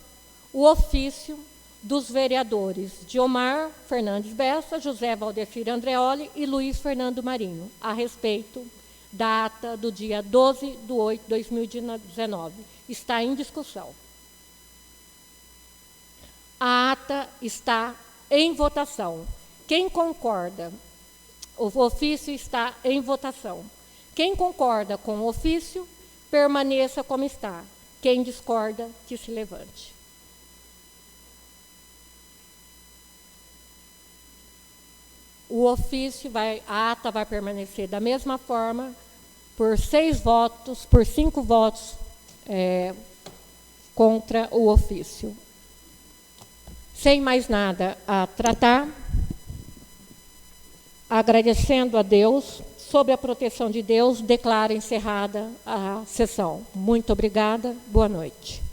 o ofício dos vereadores Diomar Fernandes Bessa, José Valdecir Andreoli e Luiz Fernando Marinho, a respeito da ata do dia 12/8/2019. Está em discussão. A ata está em votação. Quem concorda? O ofício está em votação. Quem concorda com o ofício, permaneça como está. Quem discorda, que se levante. O ofício a ata vai permanecer da mesma forma, por 6 votos, por 5 votos contra o ofício. Sem mais nada a tratar, agradecendo a Deus, sob a proteção de Deus, declaro encerrada a sessão. Muito obrigada, boa noite.